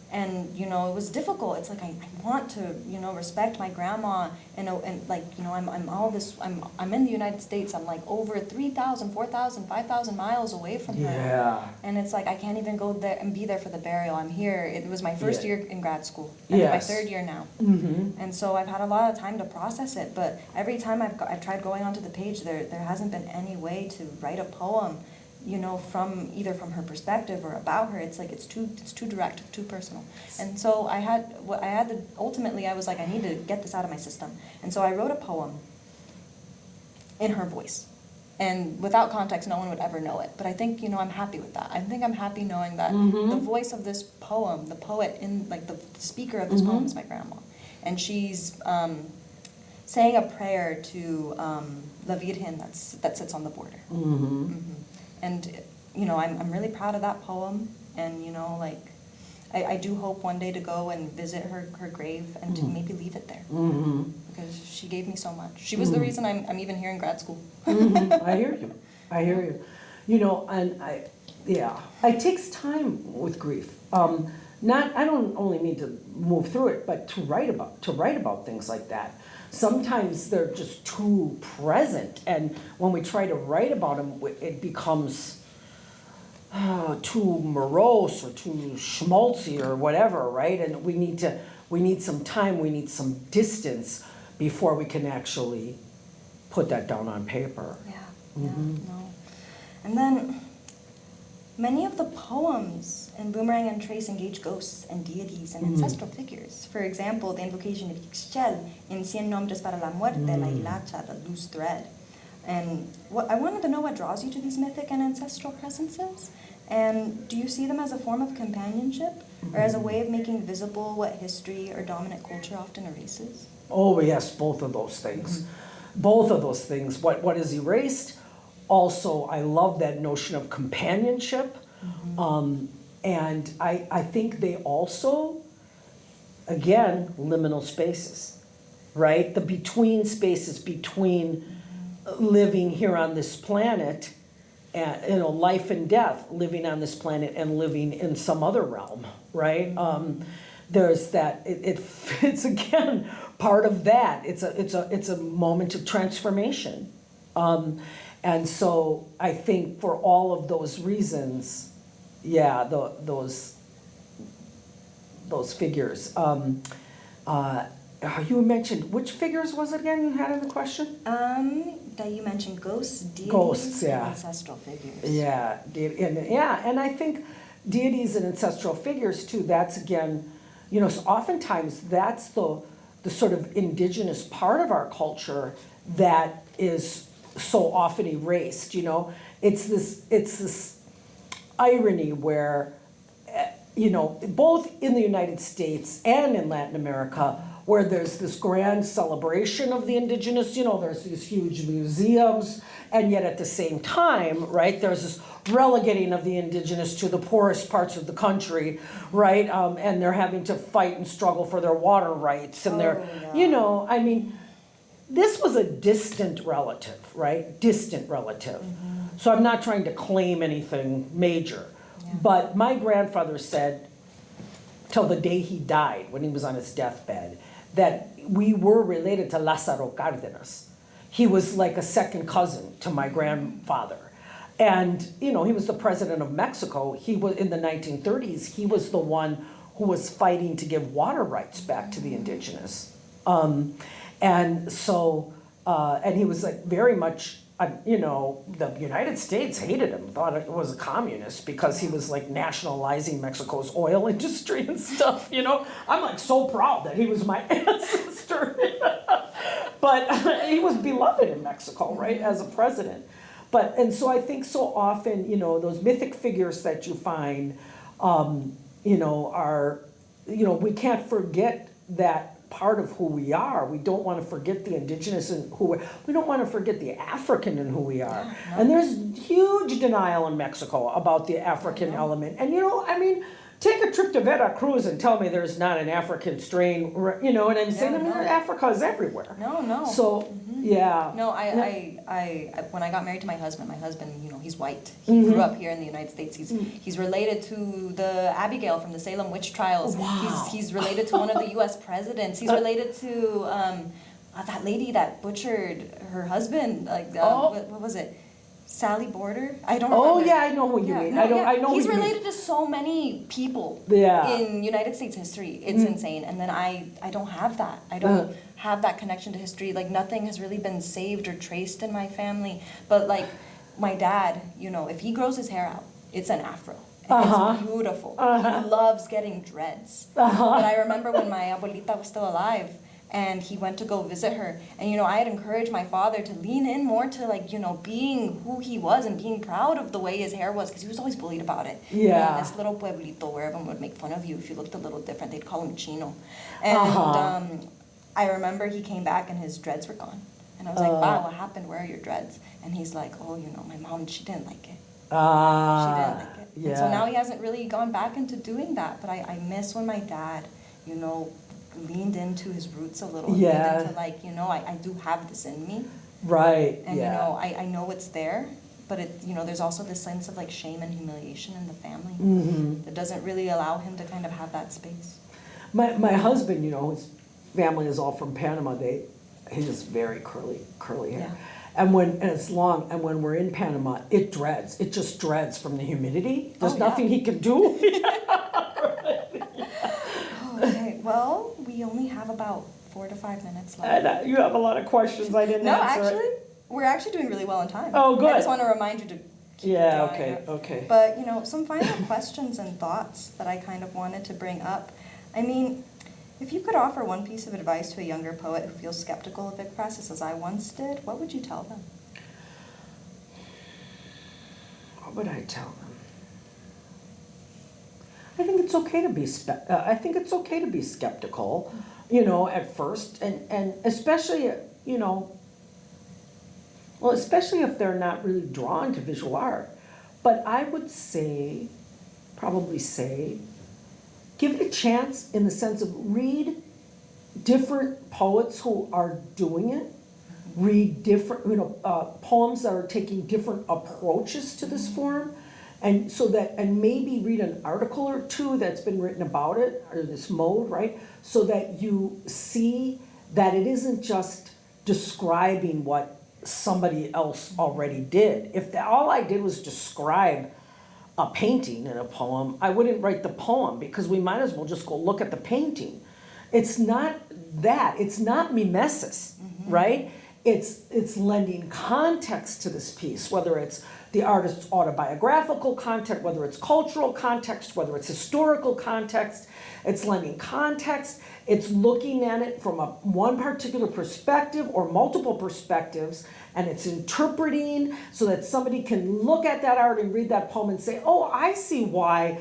And, you know, it was difficult. It's like, I want to, you know, respect my grandma, and like, you know, I'm in the United States. I'm like over 3,000, 4,000, 5,000 miles away from her. Yeah. And it's like, I can't even go there and be there for the burial. I'm here. It was my first year in grad school. And my third year now. And so I've had a lot of time to process it, but every time I've tried going onto the page, there hasn't been any way to write a poem, you know, from her perspective or about her. It's like it's too direct, too personal. And so ultimately I was like, I need to get this out of my system. And so I wrote a poem in her voice. And without context, no one would ever know it. But I think, you know, I'm happy with that. I think I'm happy knowing that the voice of this poem, the poet in, like, the speaker of this poem is my grandma. And she's saying a prayer to La Virgen that sits on the border. And, you know, I'm really proud of that poem, and, you know, like, I do hope one day to go and visit her grave and to maybe leave it there, because she gave me so much. She was the reason I'm even here in grad school. I hear you. You know, and it takes time with grief. I don't only mean to move through it, but to write about things like that. Sometimes they're just too present, and when we try to write about them, it becomes too morose or too schmaltzy or whatever, right? And we need some time, we need some distance before we can actually put that down on paper. No. And then many of the poems in Boomerang and Trace engage ghosts and deities and ancestral figures. For example, the invocation of Ixchel in Cien Nombres para la Muerte, La Hilacha, the loose thread. And I wanted to know what draws you to these mythic and ancestral presences. And do you see them as a form of companionship, or as a way of making visible what history or dominant culture often erases? Oh yes, both of those things. Both of those things. What is erased. Also, I love that notion of companionship. And I think they also, again, liminal spaces, right? The between spaces between living here on this planet and life and death, living on this planet and living in some other realm, right? There's that. It's again part of that. It's a moment of transformation, and so I think for all of those reasons, yeah, those figures. You mentioned, which figures was it again you had in the question? That you mentioned ghosts, deities, Ghosts, yeah. and ancestral figures. Yeah, and I think deities and ancestral figures too, that's again, so oftentimes that's the sort of indigenous part of our culture that is so often erased, It's this irony where, both in the United States and in Latin America, where there's this grand celebration of the indigenous, there's these huge museums, and yet at the same time, right, there's this relegating of the indigenous to the poorest parts of the country, right, and they're having to fight and struggle for their water rights, and this was a distant relative, right, distant relative. So I'm not trying to claim anything major, but my grandfather said, till the day he died, when he was on his deathbed, that we were related to Lázaro Cárdenas. He was like a second cousin to my grandfather. And, he was the president of Mexico. He was, in the 1930s, he was the one who was fighting to give water rights back to the indigenous. And so, and he was like very much, the United States hated him, thought it was a communist because he was like nationalizing Mexico's oil industry and stuff, I'm like so proud that he was my ancestor. But he was beloved in Mexico, right, as a president. And so I think so often, those mythic figures that you find, are, we can't forget that part of who we are. We don't want to forget the indigenous and we don't want to forget the African in who we are. No. And there's huge denial in Mexico about the African element. And take a trip to Veracruz and tell me there's not an African strain, and I'm saying Africa is everywhere. No. So, yeah. No, I when I got married to my husband, he's white. He grew up here in the United States. He's related to the Abigail from the Salem witch trials. Wow. He's related to one of the U.S. presidents. He's related to that lady that butchered her husband. What was it? Sally Border? I don't remember. Oh yeah, I know what you mean. I know. He's related to so many people in United States history. It's insane. And then I don't have that. I don't have that connection to history. Like nothing has really been saved or traced in my family. But like my dad, if he grows his hair out, it's an afro. It's beautiful. He loves getting dreads. But I remember when my abuelita was still alive, and he went to go visit her. And, I had encouraged my father to lean in more to, being who he was and being proud of the way his hair was, because he was always bullied about it. Yeah. In this little pueblito where everyone would make fun of you if you looked a little different. They'd call him Chino. And I remember he came back and his dreads were gone. And I was like, wow, what happened? Where are your dreads? And he's like, oh, my mom, she didn't like it. She didn't like it. Yeah. And so now he hasn't really gone back into doing that. But I miss when my dad, leaned into his roots a little. Yeah. Leaned into I do have this in me. Right. And I know it's there, but it there's also this sense of like shame and humiliation in the family that doesn't really allow him to kind of have that space. My husband, his family is all from Panama. He has very curly hair. Yeah. And it's long, and when we're in Panama, it dreads. It just dreads from the humidity. There's nothing he can do. Okay, well, we only have about 4 to 5 minutes left. And you have a lot of questions I didn't answer. No, actually, we're actually doing really well on time. Oh, good. I just want to remind you to keep okay. But, some final questions and thoughts that I kind of wanted to bring up. If you could offer one piece of advice to a younger poet who feels skeptical of the process as I once did, what would you tell them? What would I tell them? I think it's okay to be skeptical, at first, and especially, especially if they're not really drawn to visual art. But I would probably say, give it a chance in the sense of read different poets who are doing it, read different, poems that are taking different approaches to this form. And so that, and maybe read an article or two that's been written about it, or this mode, right? So that you see that it isn't just describing what somebody else already did. If all I did was describe a painting in a poem, I wouldn't write the poem, because we might as well just go look at the painting. It's not that, it's not mimesis, right? It's lending context to this piece, whether it's the artist's autobiographical context, whether it's cultural context, whether it's historical context. It's lending context. It's looking at it from one particular perspective or multiple perspectives, and it's interpreting so that somebody can look at that art and read that poem and say, oh, I see why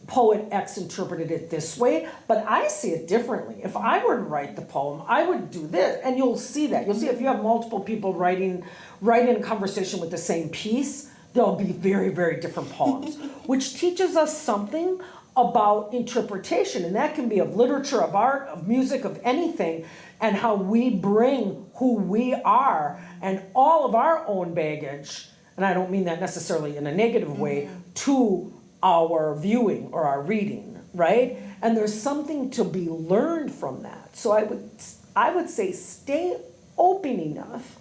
poet X interpreted it this way, but I see it differently. If I were to write the poem, I would do this. And you'll see that. You'll see if you have multiple people writing a conversation with the same piece, there'll be very, very different poems, which teaches us something about interpretation. And that can be of literature, of art, of music, of anything, and how we bring who we are and all of our own baggage, and I don't mean that necessarily in a negative way, to our viewing or our reading, right? And there's something to be learned from that. So I would say stay open enough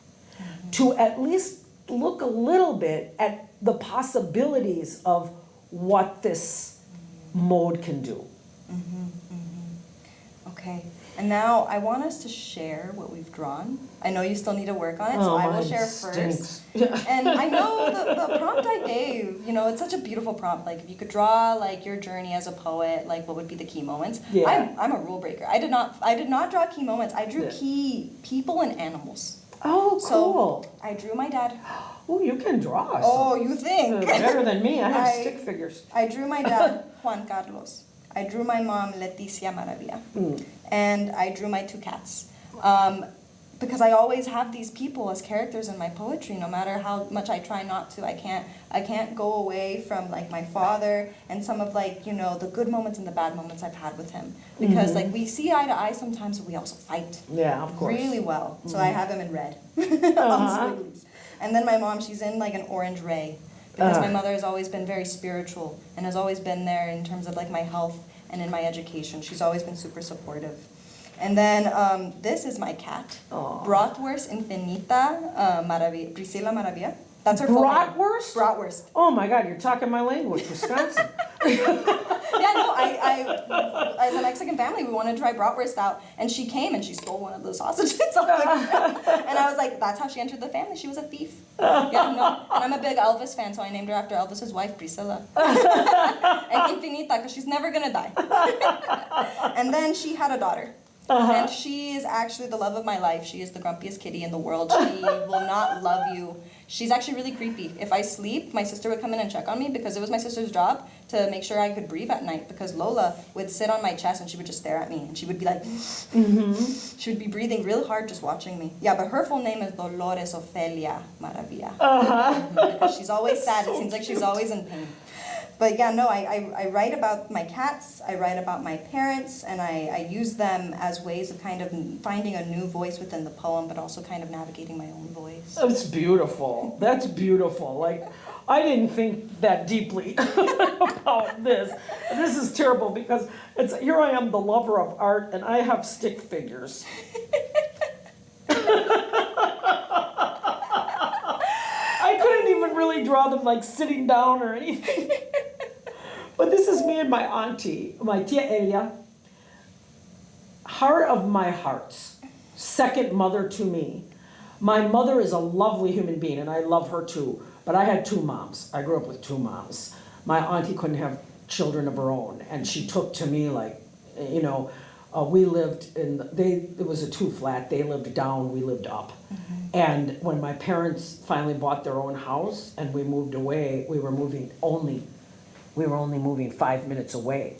to at least look a little bit at the possibilities of what this mode can do. Okay, and now I want us to share what we've drawn. I know you still need to work on it, so I will share first. And I know the prompt I gave, it's such a beautiful prompt. Like, if you could draw like your journey as a poet, like what would be the key moments? Yeah. I'm a rule breaker. I did not draw key moments. I drew key people and animals. Oh, cool. So I drew my dad. Oh, you can draw. Oh, you think? Better than me. I have stick figures. I drew my dad, Juan Carlos. I drew my mom, Letizia Maravilla. And I drew my two cats. Because I always have these people as characters in my poetry, no matter how much I try not to. I can't go away from like my father and some of the good moments and the bad moments I've had with him. Because like we see eye to eye sometimes, but we also fight. Yeah, of course. Really well. So I have him in red on squigglies. And then my mom, she's in like an orange ray. Because my mother has always been very spiritual and has always been there in terms of like my health and in my education. She's always been super supportive. And then this is my cat, Bratwurst Infinita Priscilla Maravilla. That's her full name. Bratwurst? Bratwurst. Oh my God, you're talking my language, Wisconsin. Yeah, no, I as a Mexican family, we wanted to try bratwurst out, and she came and she stole one of the sausages off the ground. And I was like, that's how she entered the family. She was a thief. Yeah, no. And I'm a big Elvis fan, so I named her after Elvis's wife, Priscilla. And Infinita, because she's never gonna die. And then she had a daughter. And she is actually the love of my life. She is the grumpiest kitty in the world. She will not love you. She's actually really creepy. If I sleep, my sister would come in and check on me because it was my sister's job to make sure I could breathe at night, because Lola would sit on my chest and she would just stare at me and she would be like, she would be breathing real hard just watching me. Yeah, but her full name is Dolores Ofelia Maravilla. Because she's always sad. It seems like she's always in pain. But yeah, no, I write about my cats, I write about my parents, and I use them as ways of kind of finding a new voice within the poem, but also kind of navigating my own voice. That's beautiful. That's beautiful. Like, I didn't think that deeply about this. This is terrible because here I am, the lover of art, and I have stick figures. I couldn't even really draw them like sitting down or anything. But this is me and my auntie, my tia Elia. Heart of my hearts, second mother to me. My mother is a lovely human being, and I love her too. But I had two moms. I grew up with two moms. My auntie couldn't have children of her own, and she took to me like, we lived it was a two-flat. They lived down, we lived up. And when my parents finally bought their own house and we moved away, we were only moving 5 minutes away.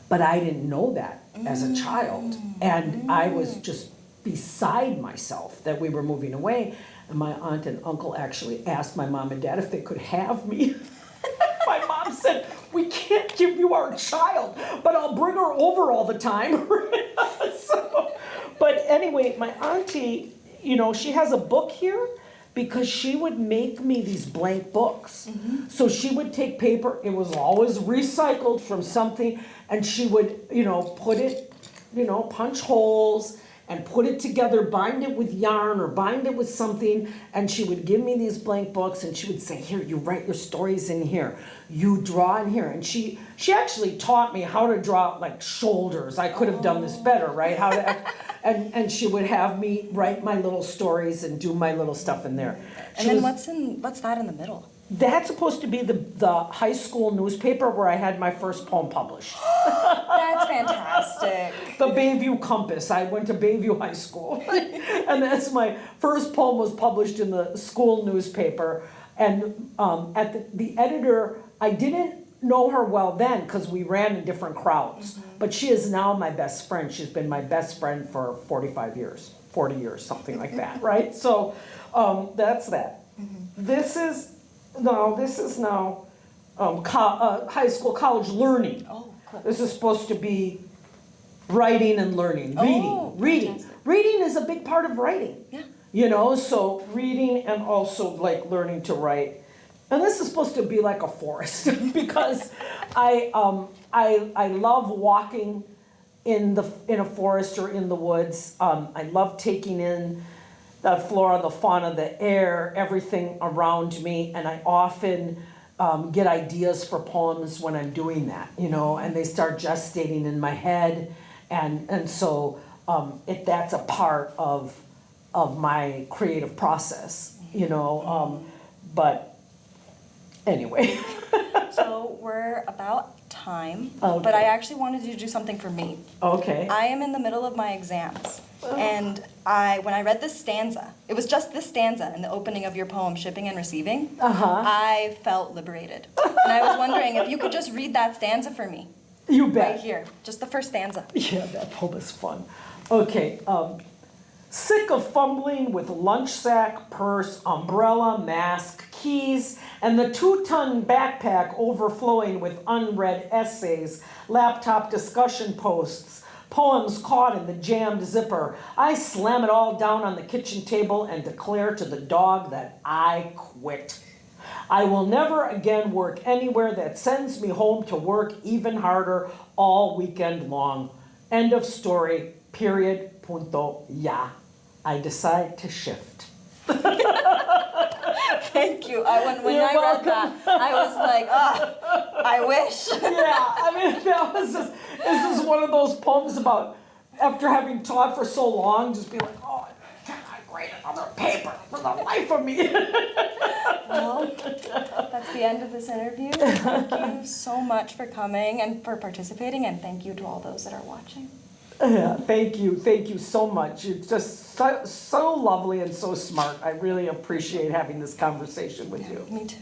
But I didn't know that as a child. And I was just beside myself that we were moving away. And my aunt and uncle actually asked my mom and dad if they could have me. My mom said, we can't give you our child, but I'll bring her over all the time. But anyway, my auntie she has a book here because she would make me these blank books. So she would take paper, it was always recycled from something, and she would, put it, punch holes and put it together, bind it with yarn or bind it with something, and she would give me these blank books and she would say, here, you write your stories in here, you draw in here. And she actually taught me how to draw like shoulders. I could have done this better, right? How to and she would have me write my little stories and do my little stuff in there. And then what's that in the middle? That's supposed to be the high school newspaper where I had my first poem published. That's fantastic. The Bayview Compass. I went to Bayview High School. And that's my first poem was published in the school newspaper. And at the editor, I didn't know her well then because we ran in different crowds. But she is now my best friend. She's been my best friend for 45 years, 40 years, something like that, right? So that's that. This is now high school, college learning. Oh, cool. This is supposed to be writing and learning, reading. Fantastic. Reading is a big part of writing. Yeah. So reading and also like learning to write. And this is supposed to be like a forest because I love walking in a forest or in the woods. I love taking in the flora, the fauna, the air, everything around me, and I often get ideas for poems when I'm doing that, and they start gestating in my head, and so that's a part of my creative process, but anyway. So we're about time, Okay. but I actually wanted you to do something for me. Okay. I am in the middle of my exams, and when I read this stanza, it was just this stanza in the opening of your poem, Shipping and Receiving, I felt liberated. And I was wondering if you could just read that stanza for me. You bet. Right here, just the first stanza. Yeah, that poem is fun. Okay, sick of fumbling with lunch sack, purse, umbrella, mask, keys, and the 2-ton backpack overflowing with unread essays, laptop discussion posts, poems caught in the jammed zipper, I slam it all down on the kitchen table and declare to the dog that I quit. I will never again work anywhere that sends me home to work even harder all weekend long. End of story, period, punto, ya. I decide to shift. Thank you. When You're I read that, I was like, I wish. This is one of those poems about after having taught for so long, just be like, oh, can I grade another paper for the life of me? Well, that's the end of this interview. Thank you so much for coming and for participating, and thank you to all those that are watching. Yeah, thank you so much. You're just so lovely and so smart. I really appreciate having this conversation with you. Me too.